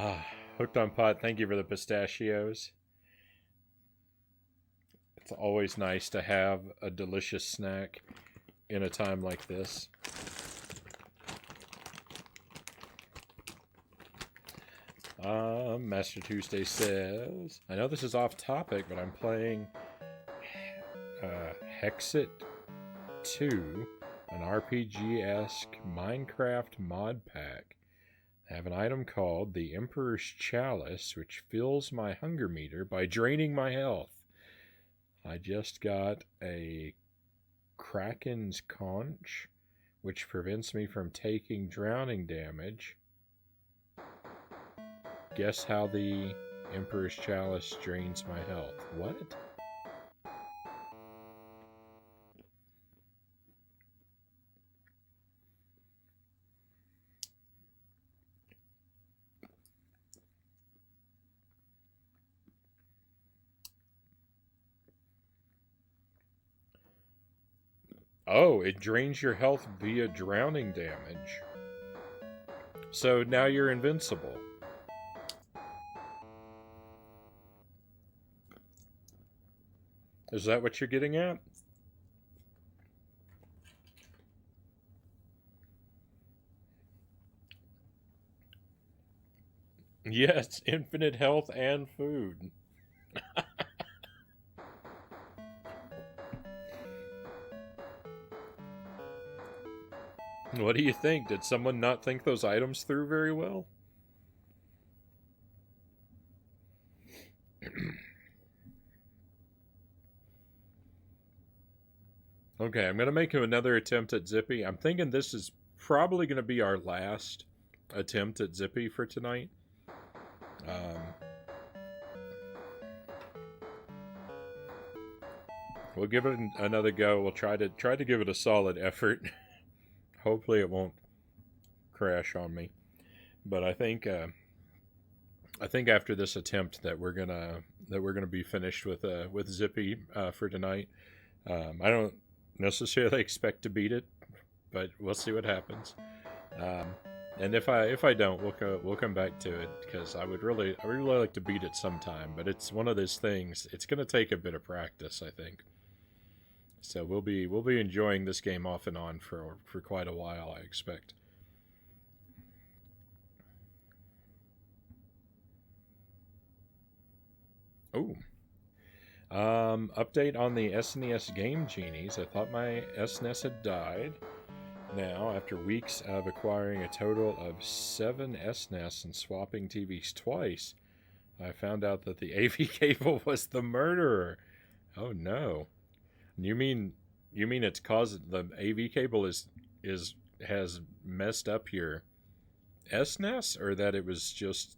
Ah, Hooked on Pot, thank you for the pistachios. It's always nice to have a delicious snack in a time like this. Master Tuesday says, I know this is off topic, but I'm playing Hexit 2, an RPG-esque Minecraft mod pack. I have an item called the Emperor's Chalice, which fills my hunger meter by draining my health. I just got a Kraken's Conch, which prevents me from taking drowning damage. Guess how the Emperor's Chalice drains my health. What? Oh, it drains your health via drowning damage. So now you're invincible. Is that what you're getting at? Yes, infinite health and food. What do you think? Did someone not think those items through very well? Okay, I'm going to make another attempt at Zippy. I'm thinking this is probably going to be our last attempt at Zippy for tonight. We'll give it another go. We'll try to give it a solid effort. Hopefully it won't crash on me. But I think after this attempt that we're gonna be finished with Zippy for tonight. I don't necessarily expect to beat it, but we'll see what happens. And if I don't, we'll come back to it because I would really like to beat it sometime. But it's one of those things. It's gonna take a bit of practice, I think. So we'll be enjoying this game off and on for quite a while, I expect. Oh. Update on the SNES Game Genies. I thought my SNES had died. Now, after weeks of acquiring a total of 7 SNES and swapping TVs twice, I found out that the AV cable was the murderer. Oh no. You mean it's caused the AV cable has messed up your SNES, or that it was just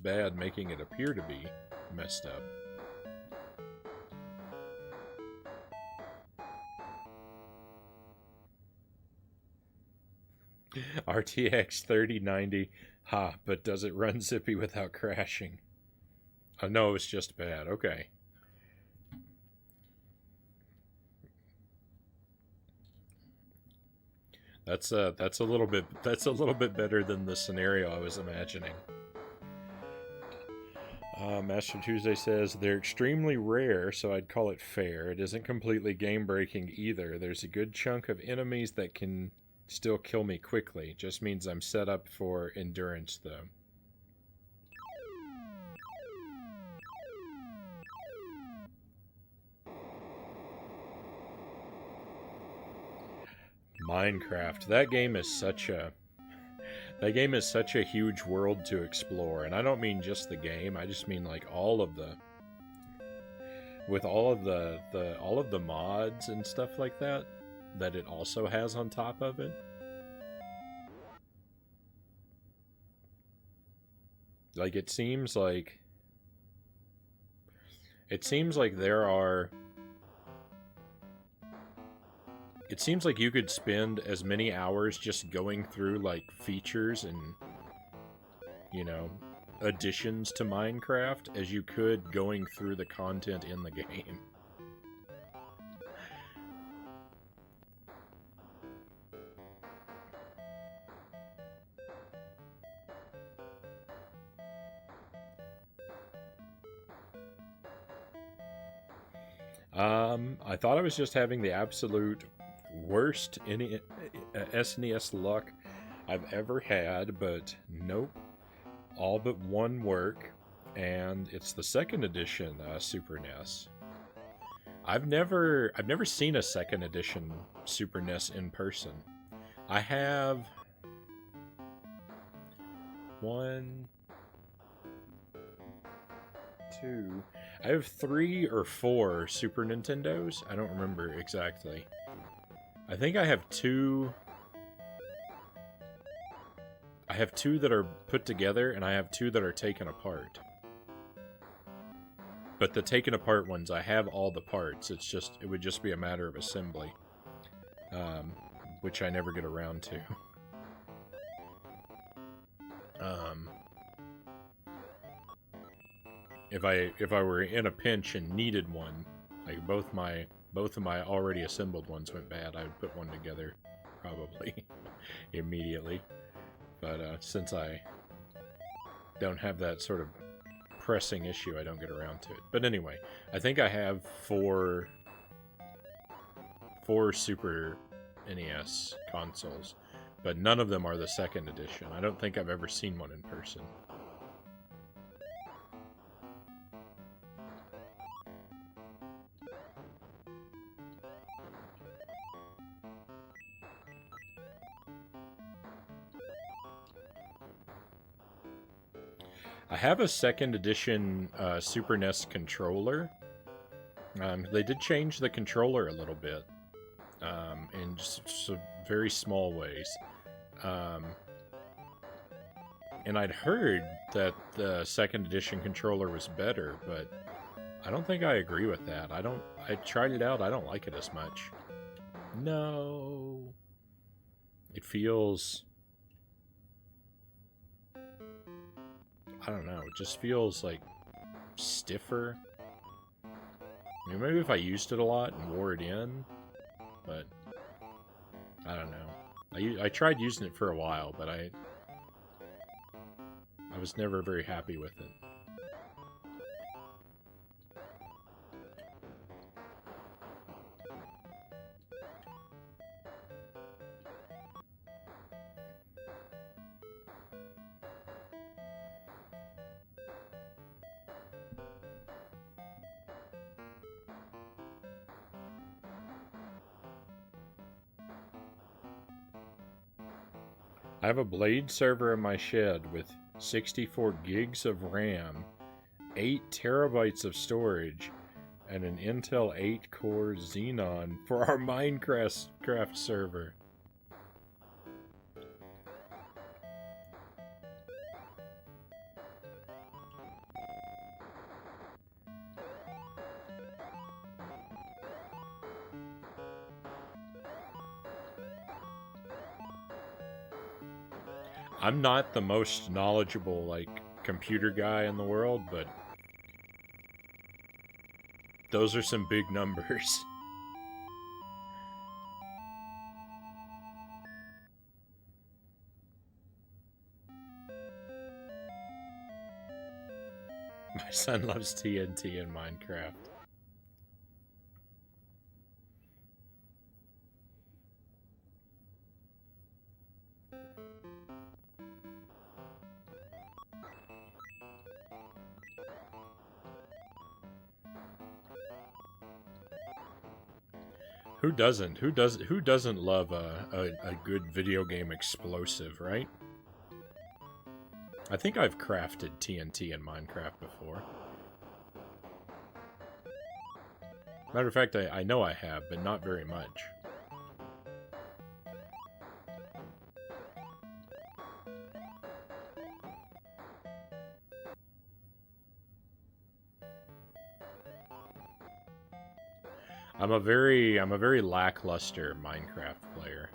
bad, making it appear to be messed up? RTX 3090, but does it run Zippy without crashing? Oh no, it's just bad. Okay. That's a little bit better than the scenario I was imagining. Master Tuesday says they're extremely rare, so I'd call it fair. It isn't completely game breaking either. There's a good chunk of enemies that can still kill me quickly. Just means I'm set up for endurance though. Minecraft. That game is such a huge world to explore, and I don't mean just the game. I just mean like all of the mods and stuff like that it also has on top of it. Like it seems like there are it seems like you could spend as many hours just going through like features and, you know, additions to Minecraft as you could going through the content in the game. I thought I was just having the absolute worst SNES luck I've ever had, but nope. All but one work, and it's the second edition Super NES. I've never seen a second edition Super NES in person. I have one, two. I have 3 or 4 Super Nintendos. I don't remember exactly. I think I have 2. I have 2 that are put together, and I have 2 that are taken apart. But the taken apart ones, I have all the parts. It would just be a matter of assembly, which I never get around to. If I were in a pinch and needed one, like both of my already assembled ones went bad, I would put one together probably immediately. But since I don't have that sort of pressing issue, I don't get around to it. But anyway, I think I have 4 Super NES consoles, but none of them are the second edition. I don't think I've ever seen one in person. I have a second edition Super NES controller. They did change the controller a little bit, in just very small ways. And I'd heard that the second edition controller was better, but I don't think I agree with that. I tried it out. I don't like it as much. No. It feels... I don't know, it just feels like stiffer. I mean, maybe if I used it a lot and wore it in, but I don't know. I tried using it for a while, but I was never very happy with it. I have a Blade server in my shed with 64 gigs of RAM, 8 terabytes of storage, and an Intel 8-core Xenon for our Minecraft server. I'm not the most knowledgeable, like, computer guy in the world, but those are some big numbers. My son loves TNT and Minecraft. Who doesn't? Who doesn't love a good video game explosive, right? I think I've crafted TNT in Minecraft before. Matter of fact, I know I have, but not very much. I'm a very lackluster Minecraft player.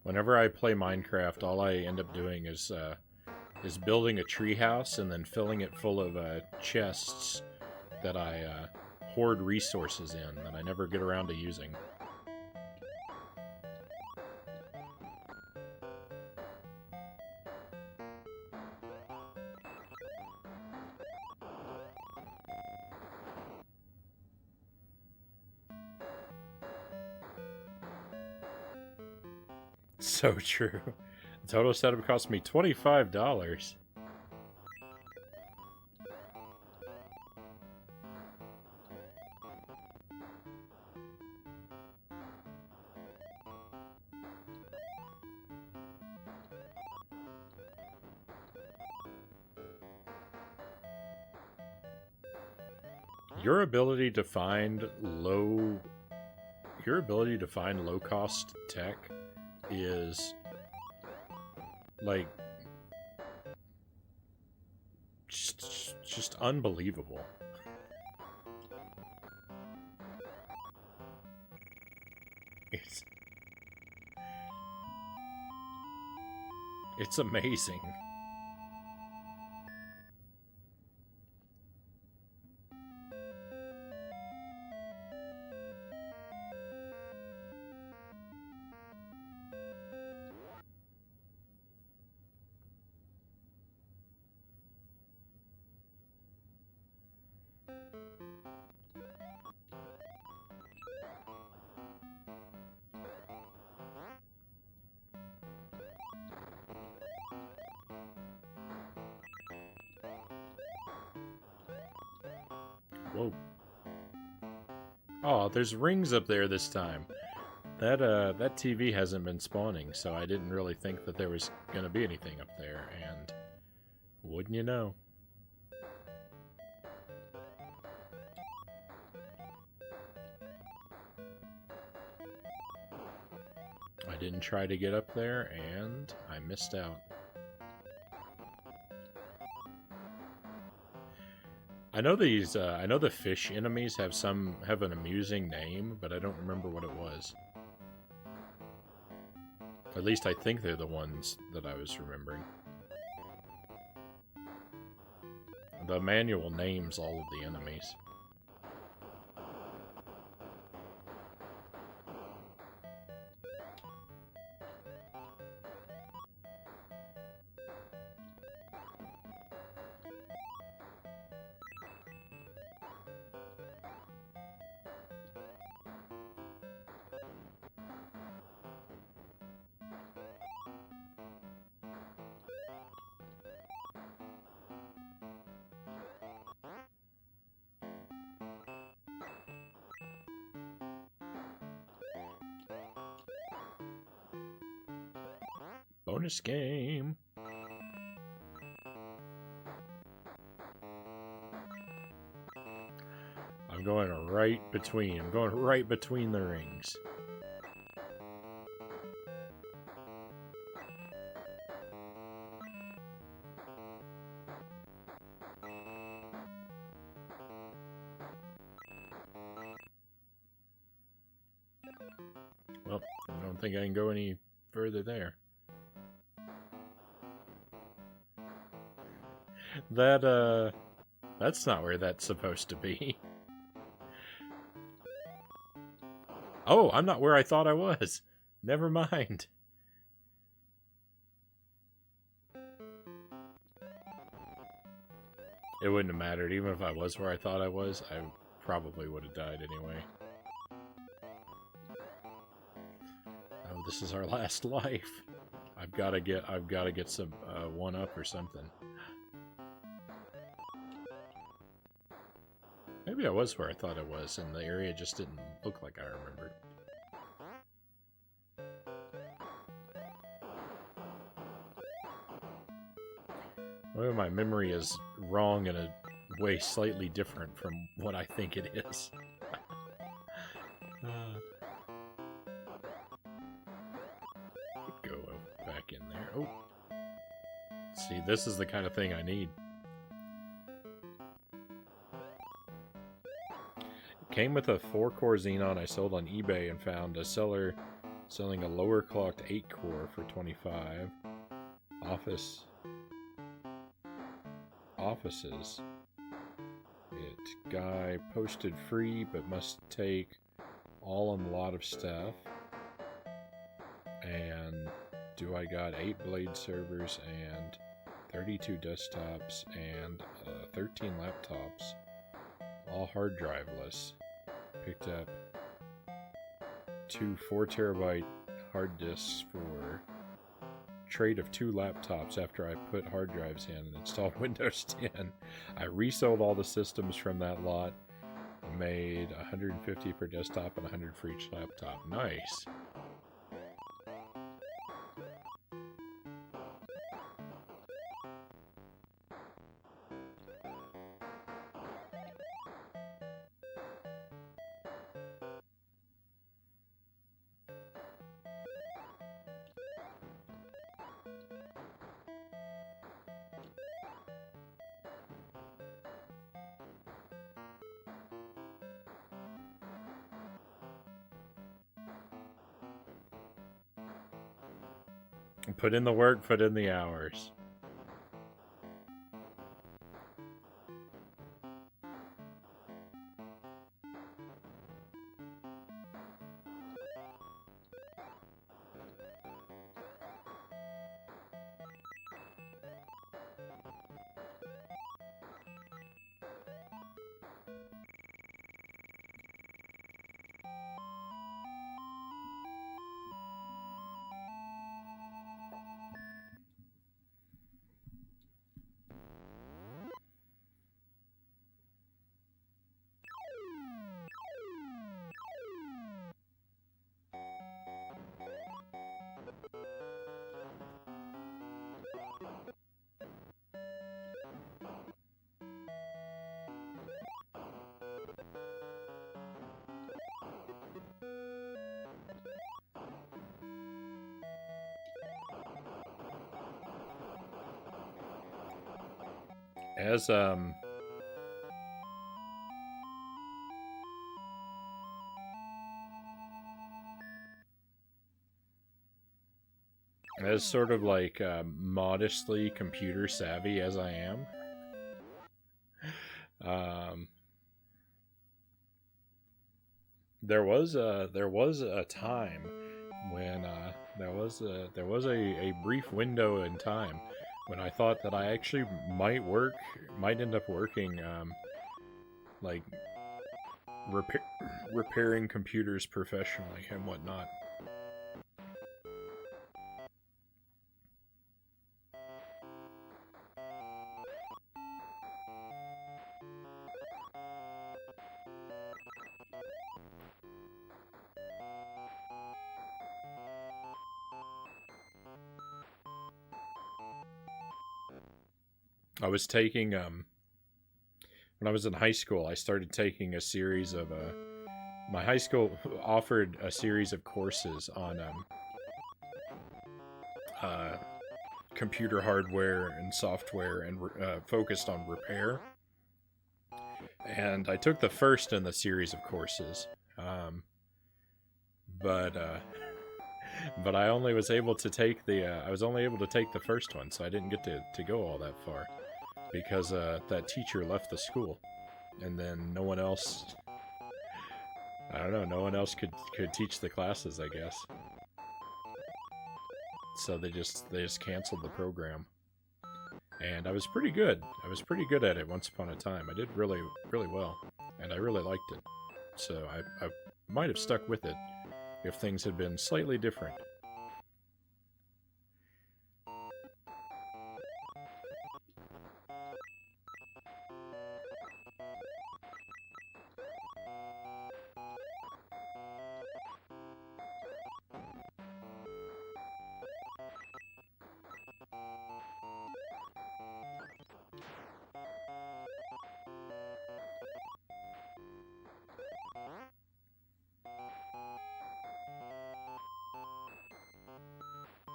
Whenever I play Minecraft, all I end up doing is building a treehouse and then filling it full of chests that I hoard resources in that I never get around to using. So true. The total setup cost me $25. Your ability to find low cost tech is like just unbelievable. It's amazing. Whoa. Oh, there's rings up there this time. That TV hasn't been spawning, so I didn't really think that there was gonna be anything up there, and wouldn't you know? I didn't try to get up there, and I missed out. I know these. I know the fish enemies have an amusing name, but I don't remember what it was. At least I think they're the ones that I was remembering. The manual names all of the enemies. Bonus game. I'm going right between the rings. Well, I don't think I can go any further there. That's not where that's supposed to be. Oh, I'm not where I thought I was. Never mind. It wouldn't have mattered. Even if I was where I thought I was, I probably would have died anyway. Oh, this is our last life. I've got to get some 1-up or something. Maybe I was where I thought I was, and the area just didn't look like I remembered. Well, my memory is wrong in a way slightly different from what I think it is. Go back in there. Oh. See, this is the kind of thing I need. Came with a 4-core Xenon I sold on eBay and found a seller selling a lower clocked 8-core for $25. Offices. guy posted free but must take all on the lot of stuff. And do I got 8 blade servers and 32 desktops and 13 laptops, all hard driveless. Picked up 2 4TB hard disks for trade of 2 laptops after I put hard drives in and installed Windows 10. I resold all the systems from that lot and made 150 per desktop and 100 for each laptop. Nice. Put in the work, put in the hours. As sort of like modestly computer savvy as I am, there was a time when there was a brief window in time when I thought that I actually might end up working like repairing computers professionally and whatnot. I was taking when I was in high school, I started taking a series of my high school offered a series of courses on computer hardware and software and focused on repair. And I took the first in the series of courses, but I only was able to take the first one, so I didn't get to go all that far because that teacher left the school, and then no one else. I don't know. No one else could teach the classes, I guess. So they just canceled the program. And I was pretty good. I was pretty good at it once upon a time. I did really well, and I really liked it. So I might have stuck with it if things had been slightly different.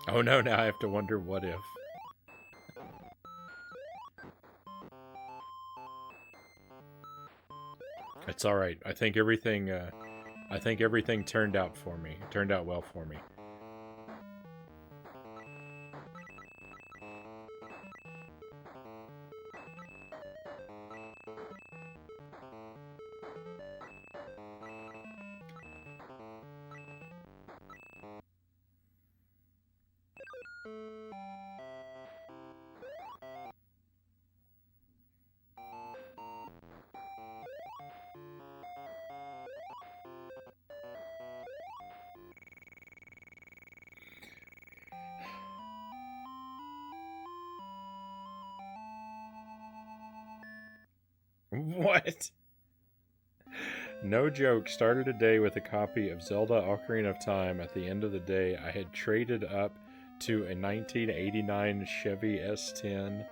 Oh no, now I have to wonder what if. It's alright. I think everything turned out for me. It turned out well for me. What? No joke, started a day with a copy of Zelda Ocarina of Time. At the end of the day, I had traded up to a 1989 Chevy S10.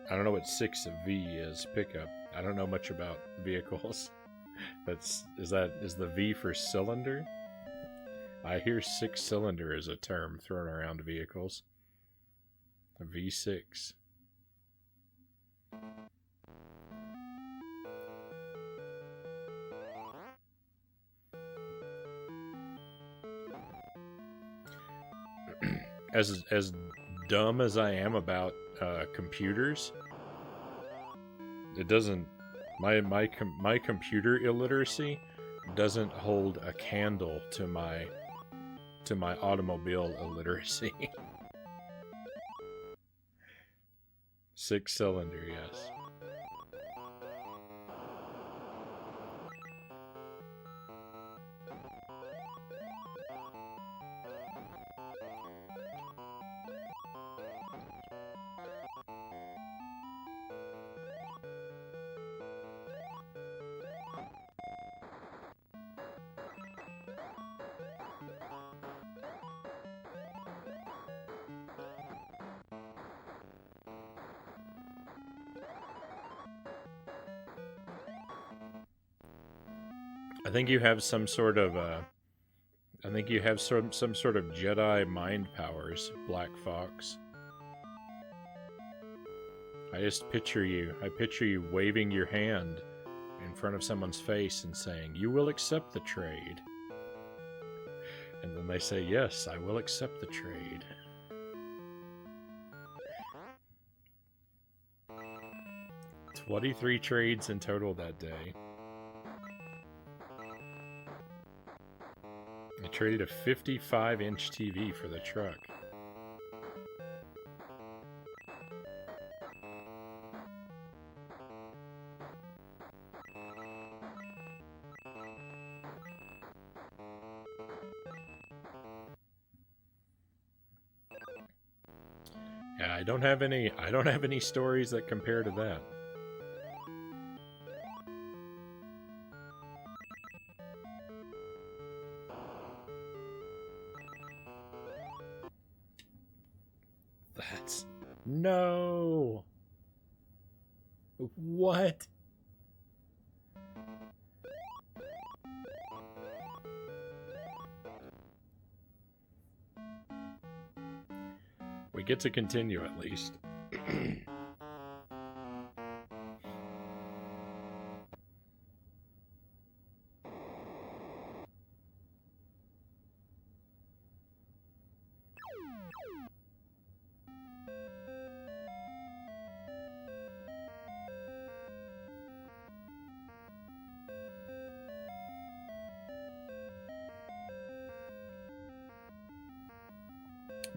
I don't know what 6V is, pickup. I don't know much about vehicles. Is the V for cylinder? I hear 6-cylinder is a term thrown around vehicles. A V6. As dumb as I am about computers, it doesn't. My computer illiteracy doesn't hold a candle to my automobile illiteracy. 6-cylinder, yes. I think you have some sort of some sort of Jedi mind powers, Black Fox. I picture you waving your hand in front of someone's face and saying, "You will accept the trade." And then they say, "Yes, I will accept the trade." 23 trades in total that day. I traded a 55-inch TV for the truck. Yeah, I don't have any stories that compare to that. No. What? We get to continue at least.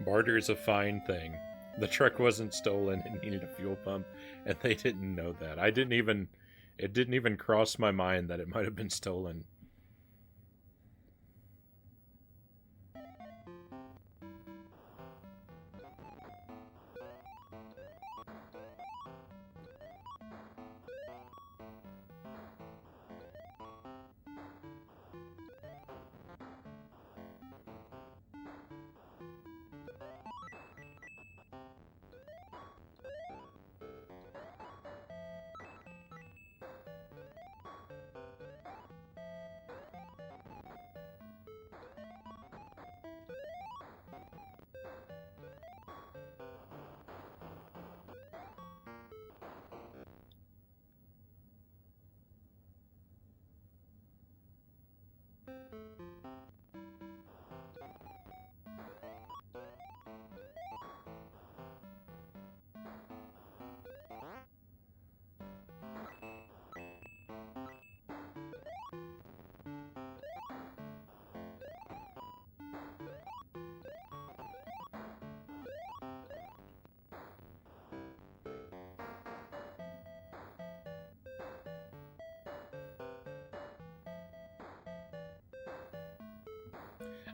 Barter is a fine thing. The truck wasn't stolen, it needed a fuel pump, and they didn't know that. It didn't even cross my mind that it might have been stolen.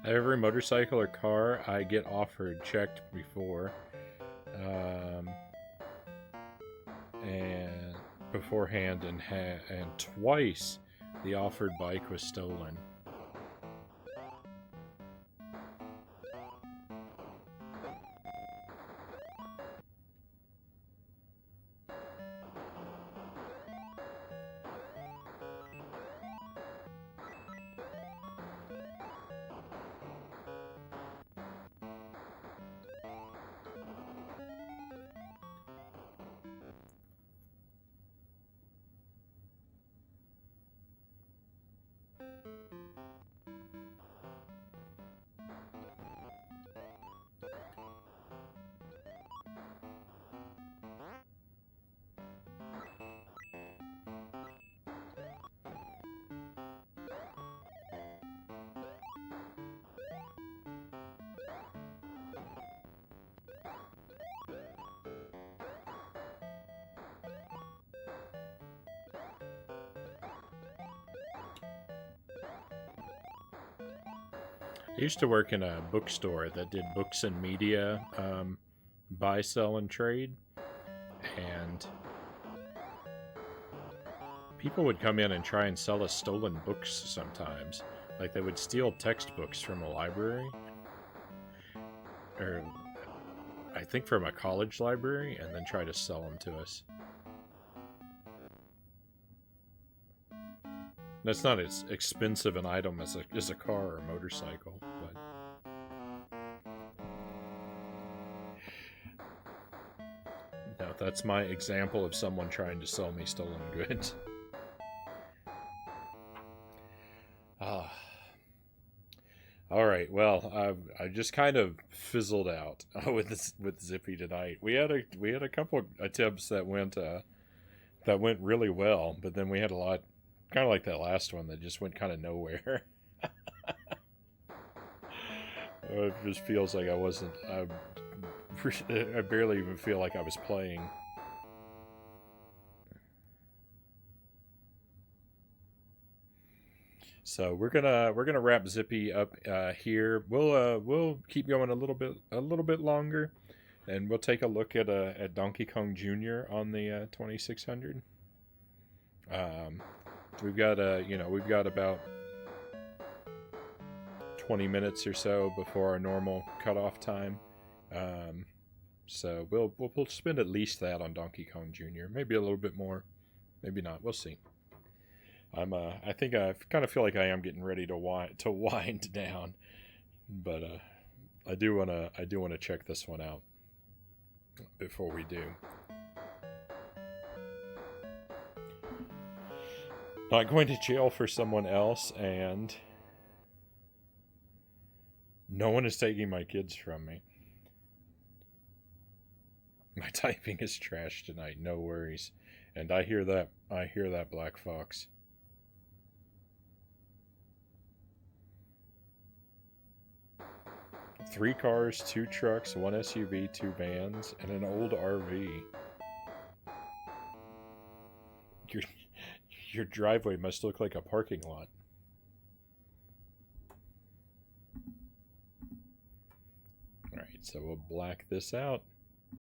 Every motorcycle or car I get offered checked before. And beforehand, and twice the offered bike was stolen. I used to work in a bookstore that did books and media, buy, sell, and trade. And people would come in and try and sell us stolen books sometimes. Like they would steal textbooks from a library. Or I think from a college library, and then try to sell them to us. That's not as expensive an item as a car or a motorcycle, but no, that's my example of someone trying to sell me stolen goods. All right, well, I just kind of fizzled out with Zippy tonight. We had a couple attempts that went really well, but then we had a lot, kind of like that last one, that just went kind of nowhere. It just feels like I barely even feel like I was playing. So we're gonna wrap Zippy up here. We'll keep going a little bit longer, and we'll take a look at Donkey Kong Jr. on the 2600. We've got about 20 minutes or so before our normal cutoff time. So we'll spend at least that on Donkey Kong Jr. Maybe a little bit more, maybe not. We'll see. I think I kind of feel like I am getting ready to wind down, but I do wanna check this one out before we do. Not going to jail for someone else, and no one is taking my kids from me. My typing is trash tonight, no worries. And I hear that black fox. Three cars, 2 trucks, 1 SUV, 2 vans, and an old RV. Your driveway must look like a parking lot. Alright, so we'll black this out.